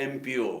MPO,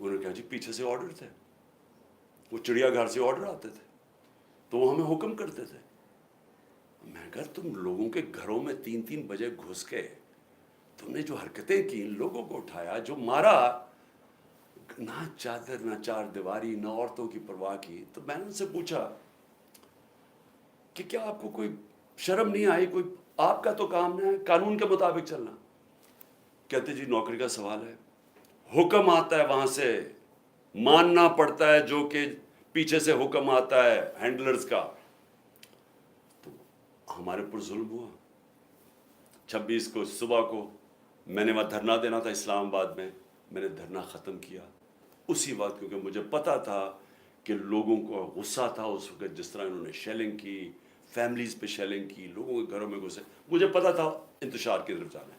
انہوں نے کہا جی پیچھے سے آرڈر تھے, وہ چڑیا گھر سے آرڈر آتے تھے تو وہ ہمیں حکم کرتے تھے. میں کہا تم لوگوں کے گھروں میں 3 بجے گھس کے تم نے جو حرکتیں کی, لوگوں کو اٹھایا, جو مارا, نہ چادر نہ چار دیواری نہ عورتوں کی پرواہ کی. تو میں نے ان سے پوچھا کہ کیا آپ کو کوئی شرم نہیں آئی, کوئی آپ کا تو کام ہے قانون کے مطابق چلنا. کہتے جی نوکری کا سوال ہے, حکم آتا ہے وہاں سے, ماننا پڑتا ہے جو کہ پیچھے سے حکم آتا ہے ہینڈلرز کا. تو ہمارے پر ظلم ہوا. 26 کو صبح کو میں نے وہاں دھرنا دینا تھا اسلام آباد میں, میں نے دھرنا ختم کیا اسی وقت, کیونکہ مجھے پتا تھا کہ لوگوں کو غصہ تھا اس وقت, جس طرح انہوں نے شیلنگ کی, فیملیز پہ شیلنگ کی, لوگوں کے گھروں میں گھسے. مجھے پتا تھا انتشار کی طرف جانا ہے.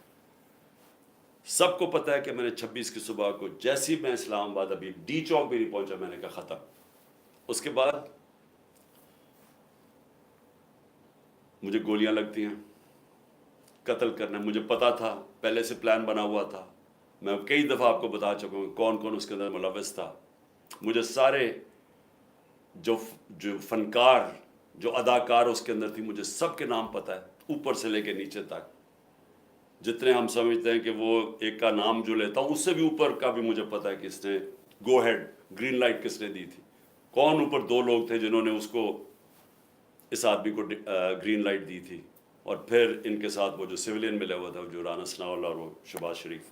سب کو پتا ہے کہ میں نے 26 کی صبح کو جیسی میں اسلام آباد ابھی ڈی چوک بھی نہیں پہنچا, میں نے کہا ختم. اس کے بعد مجھے گولیاں لگتی ہیں, قتل کرنا. مجھے پتا تھا, پہلے سے پلان بنا ہوا تھا. میں کئی دفعہ آپ کو بتا چکا ہوں کون کون اس کے اندر ملوث تھا. مجھے سارے جو فنکار, جو اداکار اس کے اندر تھی, مجھے سب کے نام پتا ہے, اوپر سے لے کے نیچے تک. جتنے ہم سمجھتے ہیں کہ وہ ایک کا نام جو لیتا ہوں, اس سے بھی اوپر کا بھی مجھے پتا ہے کہ اس نے گو ہیڈ, گرین لائٹ کس نے دی تھی, کون اوپر 2 لوگ تھے جنہوں نے اس کو, اس آدمی کو گرین لائٹ دی تھی. اور پھر ان کے ساتھ وہ جو سویلین ملا ہوا تھا, جو رانا ثناء اللہ اور وہ شہباز شریف.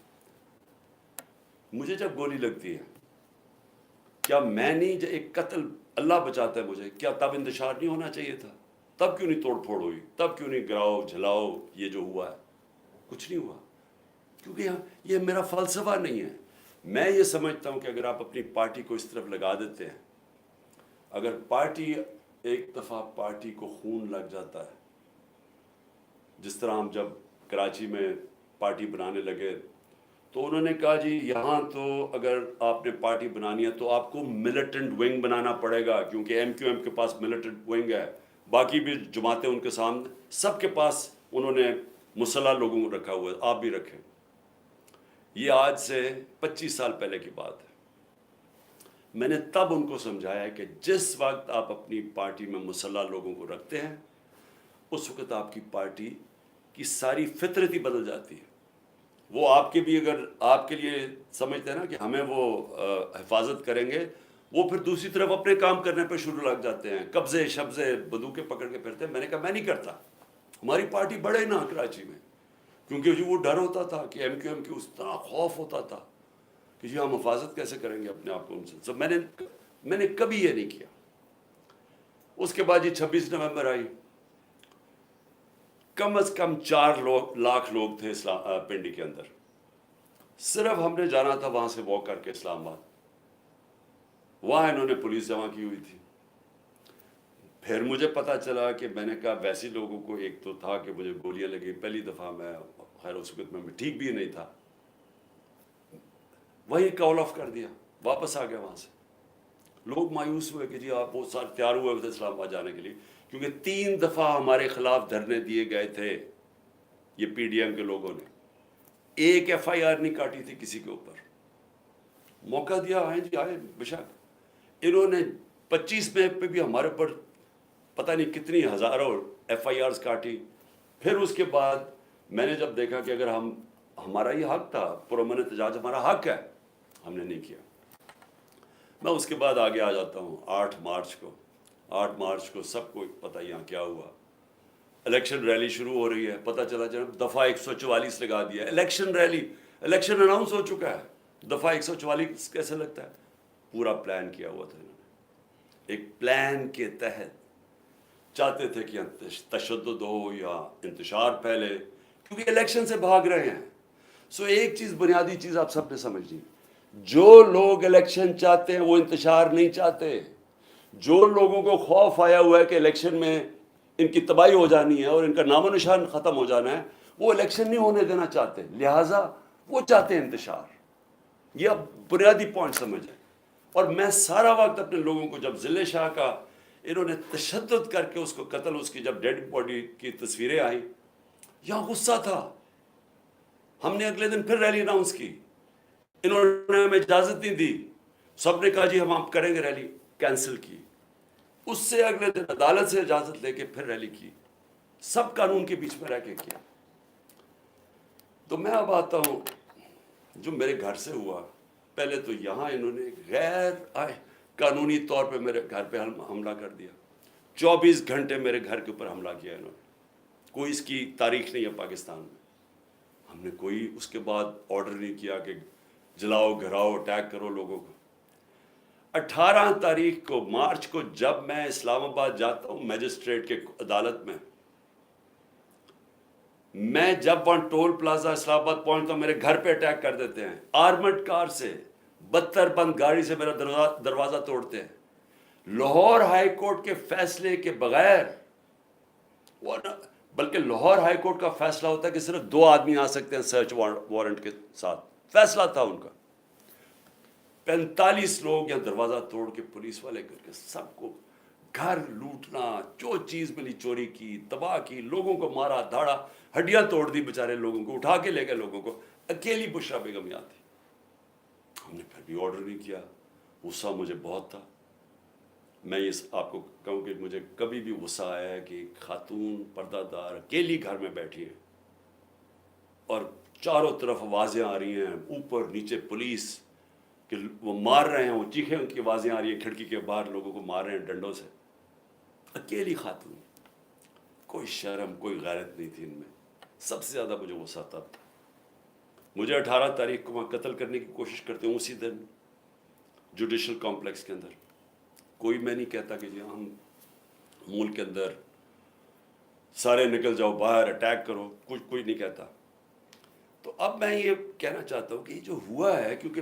مجھے جب گولی لگتی ہے, کیا میں نہیں, ایک قتل اللہ بچاتا ہے مجھے, کیا تب انتشار نہیں ہونا چاہیے تھا؟ تب کیوں نہیں توڑ پھوڑ ہوئی؟ تب کیوں نہیں گراؤ جھلاؤ یہ جو ہوا ہے؟ کچھ نہیں ہوا, کیونکہ یہ میرا فلسفہ نہیں ہے. میں یہ سمجھتا ہوں کہ اگر آپ اپنی پارٹی کو اس طرف لگا دیتے ہیں, اگر پارٹی ایک دفعہ پارٹی کو خون لگ جاتا ہے, جس طرح ہم جب کراچی میں پارٹی بنانے لگے تو انہوں نے کہا جی یہاں تو اگر آپ نے پارٹی بنانی ہے تو آپ کو ملیٹنٹ ونگ بنانا پڑے گا, کیونکہ MQM کے پاس ملیٹنٹ ونگ ہے, باقی بھی جماعتیں ان کے سامنے, سب کے پاس انہوں نے مسلح لوگوں کو رکھا ہوا ہے, آپ بھی رکھیں. یہ آج سے 25 سال پہلے کی بات ہے. میں نے تب ان کو سمجھایا کہ جس وقت آپ اپنی پارٹی میں مسلح لوگوں کو رکھتے ہیں, اس وقت آپ کی پارٹی کی ساری فطرت ہی بدل جاتی ہے. وہ آپ کے بھی اگر آپ کے لیے سمجھتے ہیں نا کہ ہمیں وہ حفاظت کریں گے, وہ پھر دوسری طرف اپنے کام کرنے پہ شروع لگ جاتے ہیں, قبضے شبضے بندوقیں پکڑ کے پھرتے ہیں. میں نے کہا میں نہیں کرتا, ہماری پارٹی بڑھے نا کراچی میں, کیونکہ جو وہ ڈر ہوتا تھا کہ MQM کی اس طرح خوف ہوتا تھا کہ جی ہم حفاظت کیسے کریں گے اپنے آپ کو ان سے. سب میں نے کبھی یہ نہیں کیا. اس کے بعد یہ 26 نومبر آئی, کم از کم 4 لاکھ لوگ تھے پنڈی کے اندر. صرف ہم نے جانا تھا وہاں سے واک کر کے اسلام آباد, وہاں انہوں نے پولیس جمع کی ہوئی تھی. پھر مجھے پتا چلا کہ میں نے کہا ویسے لوگوں کو, ایک تو تھا کہ مجھے گولیاں لگی پہلی دفعہ, میں خیر اس وقت میں ٹھیک بھی نہیں تھا, وہی کال آف کر دیا, واپس آ گیا وہاں سے. لوگ مایوس ہوئے کہ جی آپ بہت سارے تیار ہوئے تھے اسلام آباد جانے کے لیے, کیونکہ 3 دفعہ ہمارے خلاف دھرنے دیے گئے تھے یہ PDM کے لوگوں نے. ایک FIR نہیں کاٹی تھی کسی کے اوپر. موقع دیا, آئے جی آئے بشک. انہوں نے 25 میں پہ بھی ہمارے اوپر پتہ نہیں کتنی ہزاروں FIRs کاٹی. پھر اس کے بعد میں نے جب دیکھا کہ اگر ہمارا یہ حق تھا, پرامن احتجاج ہمارا حق ہے, ہم نے نہیں کیا. میں اس کے بعد آگے آ جاتا ہوں. 8 مارچ کو سب کو پتہ یہاں کیا ہوا. الیکشن ریلی شروع ہو رہی ہے, پتہ چلا جناب دفعہ 144 لگا دیا. الیکشن ریلی, الیکشن اناؤنس ہو چکا ہے, دفعہ 144 کیسے لگتا ہے؟ پورا پلان کیا ہوا تھا انہوں نے. ایک پلان کے تحت چاہتے تھے کہ تشدد ہو یا انتشار پھیلے, کیونکہ الیکشن سے بھاگ رہے ہیں. سو ایک چیز, بنیادی چیز آپ سب نے سمجھنی, جو لوگ الیکشن چاہتے ہیں وہ انتشار نہیں چاہتے. جو لوگوں کو خوف آیا ہوا ہے کہ الیکشن میں ان کی تباہی ہو جانی ہے اور ان کا نام و نشان ختم ہو جانا ہے, وہ الیکشن نہیں ہونے دینا چاہتے, لہٰذا وہ چاہتے ہیں انتشار. یہ اب بنیادی پوائنٹ سمجھیں. اور میں سارا وقت اپنے لوگوں کو, جب ضلع شاہ کا انہوں نے تشدد کر کے اس کو قتل, اس کی جب ڈیڈ باڈی کی تصویریں آئیں, یہاں غصہ تھا. ہم نے اگلے دن پھر ریلی اناؤنس کی, انہوں نے ہمیں اجازت نہیں دی. سب نے کہا جی ہم کریں گے ریلی، کینسل کی. اس سے اگلے دن عدالت سے اجازت لے کے پھر ریلی کی، سب قانون کے بیچ میں رہ کے کیا. تو میں اب آتا ہوں جو میرے گھر سے ہوا. پہلے تو یہاں انہوں نے غیر قانونی طور پہ میرے گھر پہ حملہ کر دیا. 24 گھنٹے میرے گھر کے اوپر حملہ کیا انہوں نے. کوئی اس کی تاریخ نہیں ہے پاکستان میں. ہم نے کوئی اس کے بعد آرڈر نہیں کیا کہ جلاؤ گھراؤ اٹیک کرو لوگوں کو. 18 تاریخ کو مارچ کو جب میں اسلام آباد جاتا ہوں میجسٹریٹ کے عدالت میں جب وہاں ٹول پلازا اسلام آباد پہنچتا ہوں میرے گھر پہ اٹیک کر دیتے ہیں آرمڈ کار سے، 72 بند گاڑی سے میرا دروازہ توڑتے ہیں. لاہور ہائی کورٹ کے فیصلے کے بغیر، بلکہ لاہور ہائی کورٹ کا فیصلہ ہوتا ہے کہ صرف 2 آدمی آ سکتے ہیں سرچ وارنٹ کے ساتھ، فیصلہ تھا ان کا. 45 لوگ یہاں دروازہ توڑ کے پولیس والے کر کے سب کو گھر لوٹنا، جو چیز ملی چوری کی، تباہ کی، لوگوں کو مارا دھاڑا، ہڈیاں توڑ دی بیچارے لوگوں کو، اٹھا کے لے گئے لوگوں کو. اکیلی بشرا بیگم یہاں تھی. ہم نے پھر بھی آرڈر نہیں کیا. غصہ مجھے بہت تھا. میں یہ آپ کو کہوں کہ مجھے کبھی بھی غصہ آیا ہے کہ خاتون پردہ دار اکیلی گھر میں بیٹھی ہیں اور چاروں طرف آوازیں آ رہی ہیں، اوپر نیچے پولیس کہ وہ مار رہے ہیں، وہ چیخیں ان کی آوازیں آ رہی ہیں، کھڑکی کے باہر لوگوں کو مار رہے ہیں ڈنڈوں سے. اکیلی خاتون، کوئی شرم کوئی غیرت نہیں تھی ان میں. سب سے زیادہ مجھے غصہ تھا. مجھے 18 تاریخ کو وہاں قتل کرنے کی کوشش کرتے ہیں اسی دن جوڈیشل کمپلیکس کے اندر. کوئی میں نہیں کہتا کہ جی ہم ملک کے اندر سارے نکل جاؤ باہر اٹیک کرو، کوئی نہیں کہتا. تو اب میں یہ کہنا چاہتا ہوں کہ یہ جو ہوا ہے، کیونکہ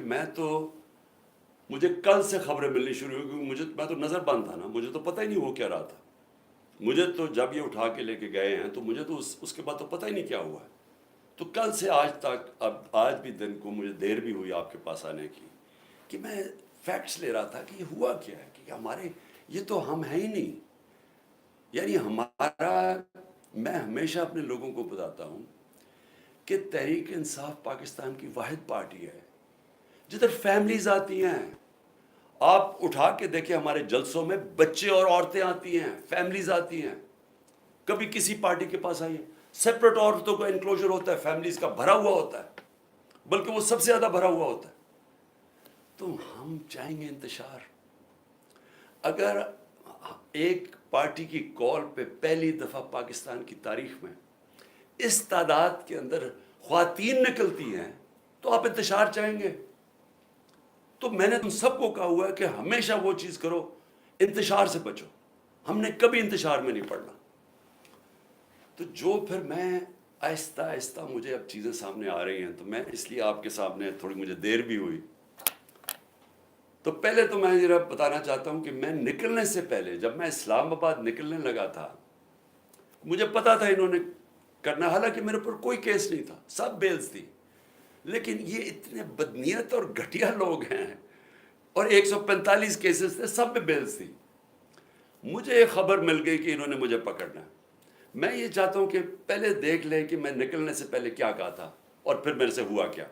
مجھے کل سے خبریں ملنی شروع ہوئی، کیونکہ میں تو نظر بند تھا نا، مجھے تو پتہ ہی نہیں ہو کیا رہا تھا. مجھے تو جب یہ اٹھا کے لے کے گئے ہیں تو مجھے تو اس کے بعد تو پتہ ہی نہیں کیا ہوا ہے. تو کل سے آج تک، اب آج بھی دن کو مجھے دیر بھی ہوئی آپ کے پاس آنے کی، کہ میں فیکٹس لے رہا تھا کہ یہ ہوا کیا ہے، کہ ہمارے یہ تو ہم ہیں ہی نہیں. یعنی میں ہمیشہ اپنے لوگوں کو بتاتا ہوں کہ تحریک انصاف پاکستان کی واحد پارٹی ہے جدھر فیملیز آتی ہیں. آپ اٹھا کے دیکھیں ہمارے جلسوں میں بچے اور عورتیں آتی ہیں، فیملیز آتی ہیں. کبھی کسی پارٹی کے پاس آئیے، سیپریٹ عورتوں کا انکلوجر ہوتا ہے، فیملیز کا بھرا ہوا ہوتا ہے، بلکہ وہ سب سے زیادہ بھرا ہوا ہوتا ہے. تو ہم چاہیں گے انتشار. اگر ایک پارٹی کی کال پہ پہلی دفعہ پاکستان کی تاریخ میں اس تعداد کے اندر خواتین نکلتی ہیں تو آپ انتشار چاہیں گے. تو میں نے تم سب کو کہا ہوا ہے کہ ہمیشہ وہ چیز کرو، انتشار سے بچو. ہم نے کبھی انتشار میں نہیں پڑنا. تو جو پھر میں آہستہ آہستہ مجھے اب چیزیں سامنے آ رہی ہیں، تو میں اس لیے آپ کے سامنے تھوڑی مجھے دیر بھی ہوئی. تو پہلے تو میں ذرا بتانا چاہتا ہوں کہ میں نکلنے سے پہلے، جب میں اسلام آباد نکلنے لگا تھا، مجھے پتا تھا انہوں نے کرنا، حالانکہ میرے پر کوئی کیس نہیں تھا، سب بیلز تھی. لیکن یہ اتنے بدنیت اور گھٹیا لوگ ہیں، اور 145 کیسز تھے، سب میں بیلز تھی. مجھے ایک خبر مل گئی کہ انہوں نے مجھے پکڑنا ہے. میں یہ چاہتا ہوں کہ پہلے دیکھ لیں کہ میں نکلنے سے پہلے کیا کہا تھا اور پھر میرے سے ہوا کیا.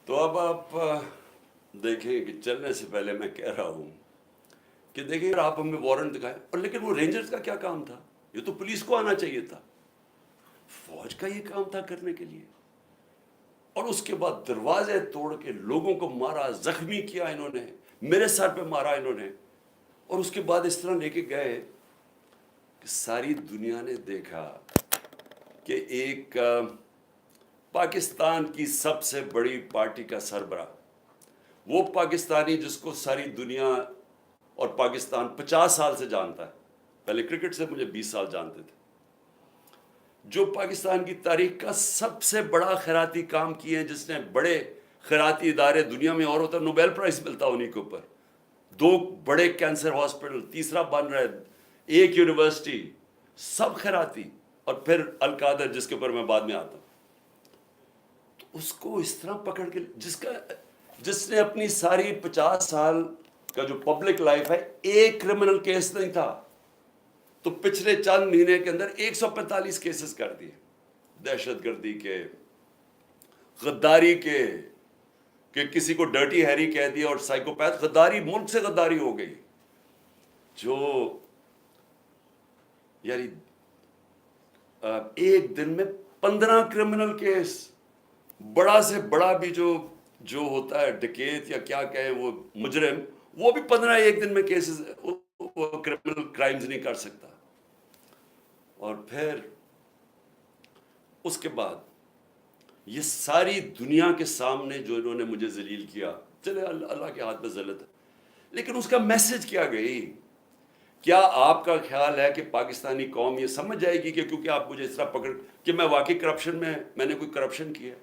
تو اب آپ دیکھیں کہ چلنے سے پہلے میں کہہ رہا ہوں کہ دیکھیں اگر آپ ہمیں وارنٹ دکھائیں، اور لیکن وہ رینجرز کا کیا کام تھا؟ یہ تو پولیس کو آنا چاہیے تھا، فوج کا یہ کام تھا کرنے کے لیے. اور اس کے بعد دروازے توڑ کے لوگوں کو مارا، زخمی کیا انہوں نے، میرے سر پہ مارا انہوں نے، اور اس کے بعد اس طرح لے کے گئے کہ ساری دنیا نے دیکھا کہ ایک پاکستان کی سب سے بڑی پارٹی کا سربراہ، وہ پاکستانی جس کو ساری دنیا اور پاکستان 50 سال سے جانتا ہے، پہلے کرکٹ سے مجھے 20 سال جانتے تھے، جو پاکستان کی تاریخ کا سب سے بڑا خیراتی کام کیے ہیں، جس نے بڑے خیراتی ادارے دنیا میں اور ہوتا ہے، نوبیل پرائز ملتا انہی کے اوپر، 2 بڑے کینسر ہاسپٹل، تیسرا بن رہا ہے، 1 یونیورسٹی، سب خیراتی، اور پھر القادر جس کے اوپر میں بعد میں آتا ہوں، اس کو اس طرح پکڑ کے، جس نے اپنی ساری 50 سال کا جو پبلک لائف ہے ایک کرمنل کیس نہیں تھا، تو پچھلے چند مہینے کے اندر 145 کیسز کر دیے، دہشت گردی کے، غداری کے، کہ کسی کو ڈرٹی ہیری کہہ دیا، اور سائیکوپیتھ غداری، ملک سے غداری ہو گئی، جو یعنی ایک دن میں 15 کرمنل کیس، بڑا سے بڑا بھی جو ہوتا ہے ڈکیت یا کیا کہیں وہ مجرم، وہ بھی 15 ایک دن میں کیسز، وہ کرمنل کرائمز نہیں کر سکتا۔ اور پھر اس کے بعد یہ ساری دنیا کے سامنے جو انہوں نے مجھے ذلیل کیا، چلے اللہ کے ہاتھ میں ذلت ہے، لیکن اس کا میسج کیا گئی؟ کیا آپ کا خیال ہے کہ پاکستانی قوم یہ سمجھ جائے گی کہ کیونکہ آپ مجھے اس طرح پکڑ کہ میں واقعی کرپشن میں نے کوئی کرپشن کیا ہے؟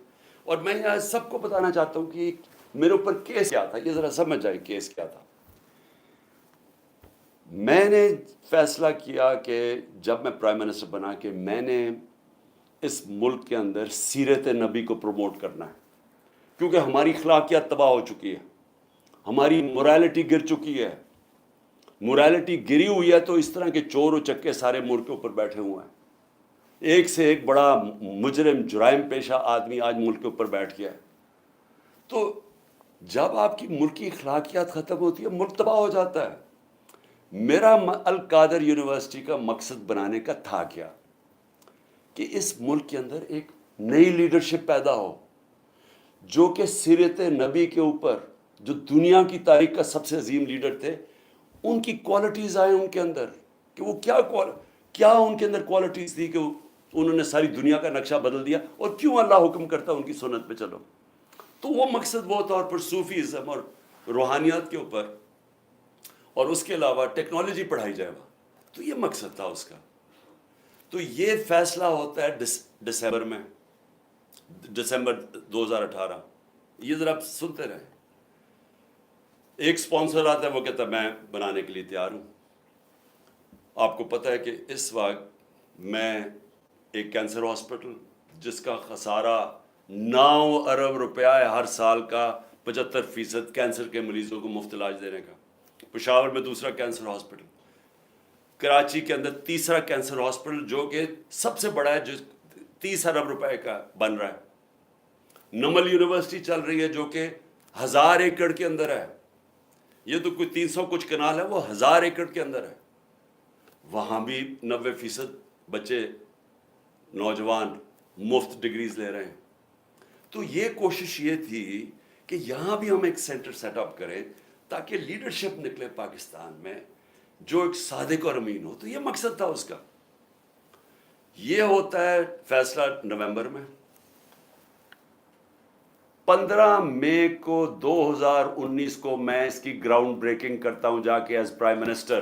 اور میں یہاں سب کو بتانا چاہتا ہوں کہ میرے اوپر کیس کیا تھا، یہ ذرا سمجھ جائے کیس کیا تھا۔ میں نے فیصلہ کیا کہ جب میں پرائم منسٹر بنا کہ میں نے اس ملک کے اندر سیرت نبی کو پروموٹ کرنا ہے، کیونکہ ہماری اخلاقیات تباہ ہو چکی ہے، ہماری موریلٹی گر چکی ہے، موریلٹی گری ہوئی ہے تو اس طرح کے چور و چکے سارے ملک کے اوپر بیٹھے ہوئے ہیں، ایک سے ایک بڑا مجرم جرائم پیشہ آدمی آج ملک کے اوپر بیٹھ گیا ہے۔ تو جب آپ کی ملکی اخلاقیات ختم ہوتی ہے، ملک تباہ ہو جاتا ہے۔ میرا القادر یونیورسٹی کا مقصد بنانے کا تھا کیا کہ اس ملک کے اندر ایک نئی لیڈرشپ پیدا ہو، جو کہ سیرت نبی کے اوپر، جو دنیا کی تاریخ کا سب سے عظیم لیڈر تھے، ان کی کوالٹیز آئیں ان کے اندر، کہ وہ کیا ان کے اندر کوالٹیز تھی کہ انہوں نے ساری دنیا کا نقشہ بدل دیا، اور کیوں اللہ حکم کرتا ان کی سنت پہ چلو۔ تو وہ مقصد وہ تھا، اور پھر صوفیزم اور روحانیات کے اوپر، اور اس کے علاوہ ٹیکنالوجی پڑھائی جائے وہاں، تو یہ مقصد تھا اس کا۔ تو یہ فیصلہ ہوتا ہے دسمبر میں، دسمبر 2018، یہ ذرا آپ سنتے رہیں۔ ایک سپانسر آتا ہے، وہ کہتا ہے میں بنانے کے لیے تیار ہوں۔ آپ کو پتہ ہے کہ اس وقت میں ایک کینسر ہاسپٹل جس کا خسارہ 9 ارب روپیہ ہے ہر سال کا، 75% کینسر کے مریضوں کو مفت علاج دینے کا، پشاور میں دوسرا کینسر ہاسپٹل، کراچی کے اندر تیسرا کینسر ہاسپٹل جو کہ سب سے بڑا ہے، جو 30 ارب روپے کا بن رہا ہے۔ نمل یونیورسٹی چل رہی ہے جو کہ 1000 ایکڑ کے اندر ہے، یہ تو کوئی 300 کچھ کنال ہے، وہ 1000 ایکڑ کے اندر ہے، وہاں بھی 90% بچے نوجوان مفت ڈگریز لے رہے ہیں۔ تو یہ کوشش یہ تھی کہ یہاں بھی ہم ایک سینٹر سیٹ اپ کریں تاکہ لیڈرشپ نکلے پاکستان میں جو ایک صادق اور امین ہو۔ تو یہ مقصد تھا اس کا۔ یہ ہوتا ہے فیصلہ نومبر میں۔ 15 مئی کو 2019 کو میں اس کی گراؤنڈ بریکنگ کرتا ہوں جا کے ایز پرائم منسٹر۔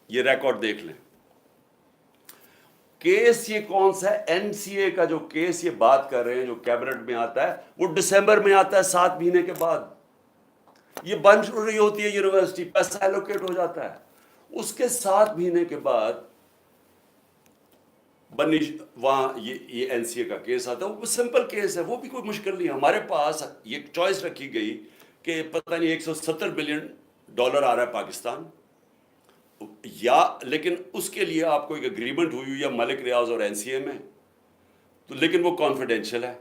یہ ریکارڈ دیکھ لیں۔ کیس یہ کون سا ہے؟ این سی اے کا جو کیس یہ بات کر رہے ہیں جو کیبنٹ میں آتا ہے، وہ دسمبر میں آتا ہے، 7 مہینے کے بعد۔ یہ بن رہی ہوتی ہے یونیورسٹی، پیسہ ایلوکیٹ ہو جاتا ہے، اس کے 7 مہینے کے بعد وہاں یہ این سی اے کا کیس آتا ہے۔ وہ سمپل کیس ہے، وہ بھی کوئی مشکل نہیں ہے۔ ہمارے پاس یہ چوائس رکھی گئی کہ پتہ نہیں $170 بلین آ رہا ہے پاکستان، یا لیکن اس کے لیے آپ کو ایک اگریمنٹ ہوئی ہے ملک ریاض اور این سی اے میں، تو لیکن وہ کانفیڈینشیل ہے۔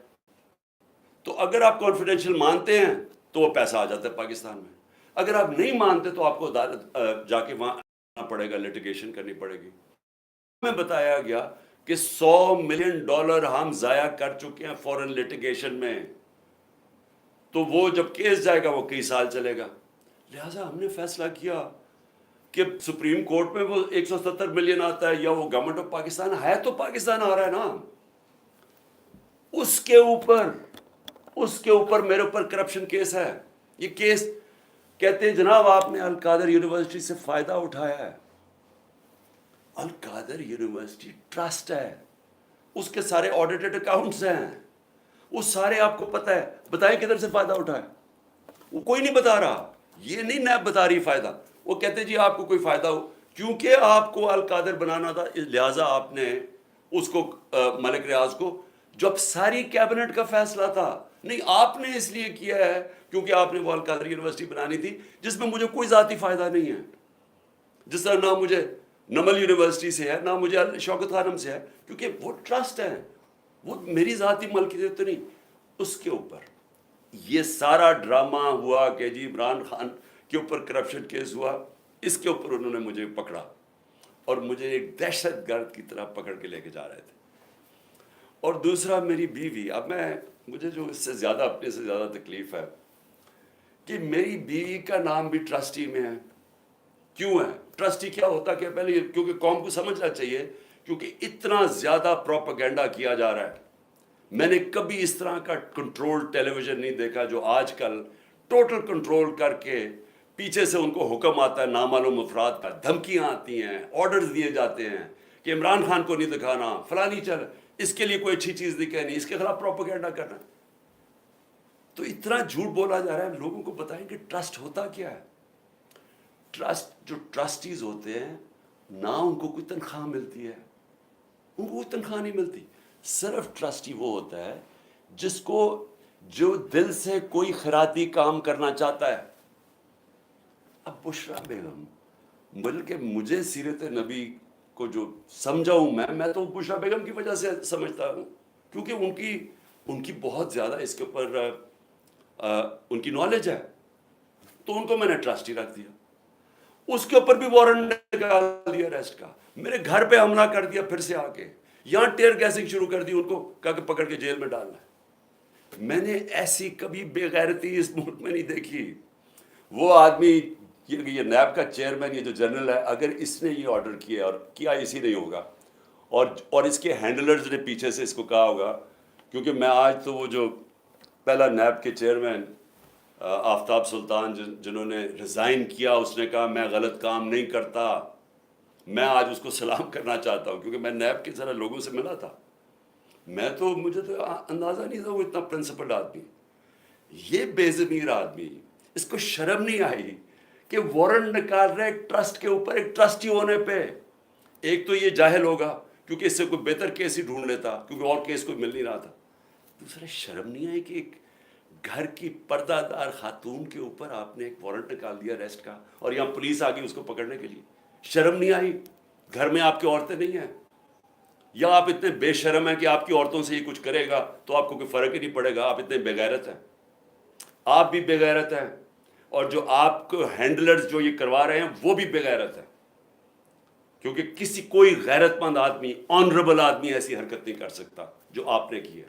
تو اگر آپ کانفیڈینشیل مانتے ہیں تو وہ پیسہ آ جاتا ہے پاکستان میں، اگر آپ نہیں مانتے تو آپ کو عدالت جا کے وہاں آنا پڑے گا، لیٹیگیشن کرنی پڑے گی۔ ہمیں بتایا گیا کہ $100 ملین ہم ضائع کر چکے ہیں فورن لٹیگیشن میں، تو وہ جب کیس جائے گا وہ کئی سال چلے گا. لہٰذا ہم نے فیصلہ کیا کہ سپریم کورٹ میں وہ 170 ملین آتا ہے یا وہ گورنمنٹ آف پاکستان ہے تو پاکستان آ رہا ہے نا، اس کے اوپر میرے اوپر کرپشن کیس ہے. یہ کیس کہتے ہیں جناب آپ نے القادر یونیورسٹی سے فائدہ اٹھایا ہے. القادر یونیورسٹی ٹرسٹ ہے، اس کے سارے آڈیٹڈ اکاؤنٹس ہیں، وہ سارے آپ کو پتہ ہے. بتائیں کدھر سے فائدہ اٹھایا؟ وہ کوئی نہیں بتا رہا. یہ نہیں نیب بتا رہی فائدہ. وہ کہتے جی آپ کو کوئی فائدہ ہو، کیونکہ آپ کو القادر بنانا تھا لہٰذا آپ نے اس کو ملک ریاض کو، جب ساری کیبنٹ کا فیصلہ تھا. نہیں، آپ نے اس لیے کیا ہے کیونکہ آپ نے وہ القادر یونیورسٹی بنانی تھی جس میں مجھے کوئی ذاتی فائدہ نہیں ہے، جس طرح نہ مجھے نمل یونیورسٹی سے ہے نہ مجھے شوکت خانم سے ہے، کیونکہ وہ ٹرسٹ ہے، وہ میری ذاتی ملکیت تو نہیں. اس کے اوپر یہ سارا ڈرامہ ہوا کہ جی عمران خان کے اوپر کرپشن کیس ہوا، اس کے اوپر انہوں نے مجھے پکڑا اور مجھے ایک دہشت گرد کی طرح پکڑ کے لے کے جا رہے تھے. اور دوسرا میری بیوی، اب مجھے جو اس سے زیادہ اپنے سے زیادہ تکلیف ہے کہ میری بیوی کا نام بھی ٹرسٹی میں ہے. کیوں ہے؟ ٹرسٹی کیا ہوتا کہ پہلے کیونکہ قوم کو سمجھنا چاہیے، کیونکہ اتنا زیادہ پروپیگنڈا کیا جا رہا ہے. میں نے کبھی اس طرح کا کنٹرول ٹیلی ویژن نہیں دیکھا جو آج کل ٹوٹل کنٹرول کر کے پیچھے سے ان کو حکم آتا ہے نامعلوم افراد کا، دھمکیاں آتی ہیں، آرڈرز دیے جاتے ہیں کہ عمران خان کو نہیں دکھانا، فلانی چل اس کے لیے کوئی اچھی چیز نہیں کہنی، اس کے خلاف پروپیگنڈا کرنا. تو اتنا جھوٹ بولا جا رہا ہے. لوگوں کو بتائیں کہ ٹرسٹ ہوتا کیا ہے. ٹرسٹ، جو ٹرسٹیز ہوتے ہیں نہ ان کو کوئی تنخواہ ملتی ہے، ان کو کوئی تنخواہ نہیں ملتی. صرف ٹرسٹی وہ ہوتا ہے جس کو جو دل سے کوئی خیراتی کام کرنا چاہتا ہے. اب بشرا بیگم، بلکہ مجھے سیرت نبی کو جو سمجھا ہوں میں تو بشرا بیگم کی وجہ سے سمجھتا ہوں، کیونکہ ان کی بہت زیادہ اس کے اوپر ان کی نالج ہے، تو ان کو میں نے ٹرسٹی رکھ دیا. اس کے اوپر بھی وارنٹ نکال دیا اریسٹ کا، میرے گھر پہ حملہ کر دیا، پھر سے آ کے یہاں ٹیئر گیسنگ شروع کر دی، ان کو کہا کہ پکڑ کے جیل میں ڈالنا ہے. میں نے ایسی کبھی بے غیرتی اس ملک میں نہیں دیکھی. وہ آدمی یہ نیب کا چیئرمین، یہ جو جنرل ہے، اگر اس نے یہ آرڈر کیا اور کیا اسی نہیں ہوگا، اور اس کے ہینڈلرز نے پیچھے سے اس کو کہا ہوگا، کیونکہ میں آج تو وہ جو پہلا نیب کے چیئرمین آفتاب سلطان جنہوں نے ریزائن کیا، اس نے کہا میں غلط کام نہیں کرتا. میں آج اس کو سلام کرنا چاہتا ہوں کیونکہ میں نیب کے ذرا لوگوں سے ملا تھا. مجھے تو اندازہ نہیں تھا وہ اتنا پرنسپل آدمی، یہ بے ضمیر آدمی، اس کو شرم نہیں آئی کہ وارنٹ نکال رہے ٹرسٹ کے اوپر، ایک ٹرسٹی ہونے پہ. ایک تو یہ جاہل ہوگا کیونکہ اس سے کوئی بہتر کیس ہی ڈھونڈ لیتا کیونکہ اور کیس کوئی مل نہیں رہا تھا. دوسرا شرم نہیں آئی کہ ایک گھر کی پردہ دار خاتون کے اوپر آپ نے ایک وارنٹ نکال دیا اریسٹ کا، اور یہاں پولیس آ گئی اس کو پکڑنے کے لیے. شرم نہیں آئی؟ گھر میں آپ کی عورتیں نہیں ہیں؟ یا آپ اتنے بے شرم ہیں کہ آپ کی عورتوں سے یہ کچھ کرے گا تو آپ کو کوئی فرق ہی نہیں پڑے گا؟ آپ اتنے بے غیرت ہیں. آپ بھی بے غیرت ہیں، اور جو آپ کو ہینڈلرز جو یہ کروا رہے ہیں وہ بھی بے غیرت ہیں، کیونکہ کوئی غیرت مند آدمی، آنریبل آدمی ایسی حرکت نہیں کر سکتا جو آپ نے کی ہے.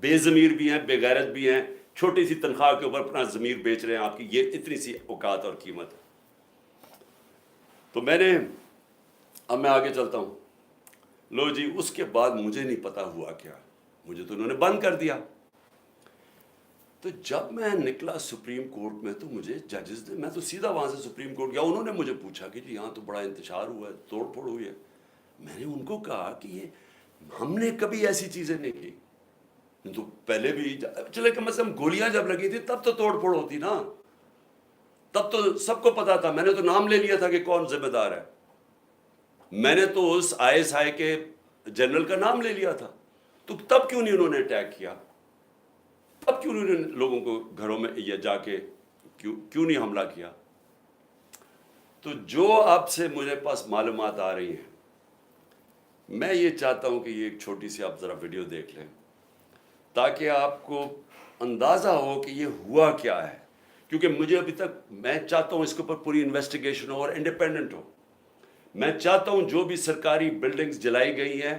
بے ضمیر بھی ہیں، بے غیرت بھی ہیں، چھوٹی سی تنخواہ کے اوپر اپنا ضمیر بیچ رہے ہیں آپ کی. یہ اتنی سی اوقات اور قیمت ہے. تو اب میں آگے چلتا ہوں. لو جی، اس کے بعد مجھے نہیں پتا ہوا کیا، مجھے تو انہوں نے بند کر دیا. تو جب میں نکلا سپریم کورٹ میں تو مجھے ججز نے، میں تو سیدھا وہاں سے سپریم کورٹ گیا، انہوں نے مجھے پوچھا کہ جی یہاں تو بڑا انتشار ہوا ہے، توڑ پھوڑ ہوئی ہے. میں نے ان کو کہا کہ یہ ہم نے کبھی ایسی چیزیں نہیں کی. تو پہلے بھی چلے کم از کم گولیاں جب لگی تھی تب تو توڑ پھوڑ ہوتی نا، تب تو سب کو پتا تھا. میں نے تو نام لے لیا تھا کہ کون ذمہ دار ہے. میں نے تو اس ISI کے جنرل کا نام لے لیا تھا. تو تب کیوں نہیں انہوں نے اٹیک کیا؟ تب کیوں انہوں نے لوگوں کو گھروں میں یہ جا کے کیوں نہیں حملہ کیا؟ تو جو اب سے مجھے پاس معلومات آ رہی ہیں، میں یہ چاہتا ہوں کہ یہ ایک چھوٹی سی آپ ذرا ویڈیو دیکھ لیں تاکہ آپ کو اندازہ ہو کہ یہ ہوا کیا ہے. کیونکہ مجھے ابھی تک، میں چاہتا ہوں اس کے اوپر پوری انویسٹیگیشن ہو اور انڈیپینڈنٹ ہو. میں چاہتا ہوں جو بھی سرکاری بلڈنگز جلائی گئی ہیں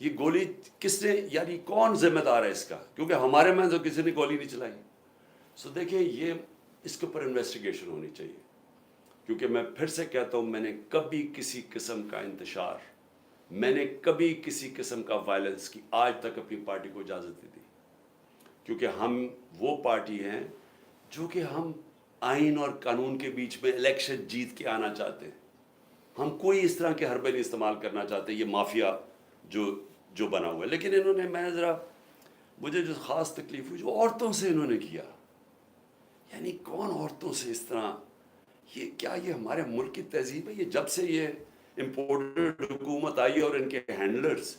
یہ گولی کس نے, یعنی کون ذمہ دار ہے اس کا, کیونکہ ہمارے میں تو کسی نے گولی نہیں چلائی. سو دیکھیں یہ اس کے اوپر انویسٹیگیشن ہونی چاہیے, کیونکہ میں پھر سے کہتا ہوں میں نے کبھی کسی قسم کا انتشار, میں نے کبھی کسی قسم کا وائلنس کی آج تک اپنی پارٹی کو اجازت نہیں دی, کیونکہ ہم وہ پارٹی ہیں جو کہ ہم آئین اور قانون کے بیچ میں الیکشن جیت کے آنا چاہتے ہیں. ہم کوئی اس طرح کے حربے نہیں استعمال کرنا چاہتے, یہ مافیا جو بنا ہوا ہے. لیکن انہوں نے, میں ذرا, مجھے جو خاص تکلیف ہوئی جو عورتوں سے انہوں نے کیا, یعنی کون عورتوں سے اس طرح, یہ کیا یہ ہمارے ملک کی تہذیب ہے؟ یہ جب سے یہ امپورٹڈ حکومت آئی اور ان کے ہینڈلرز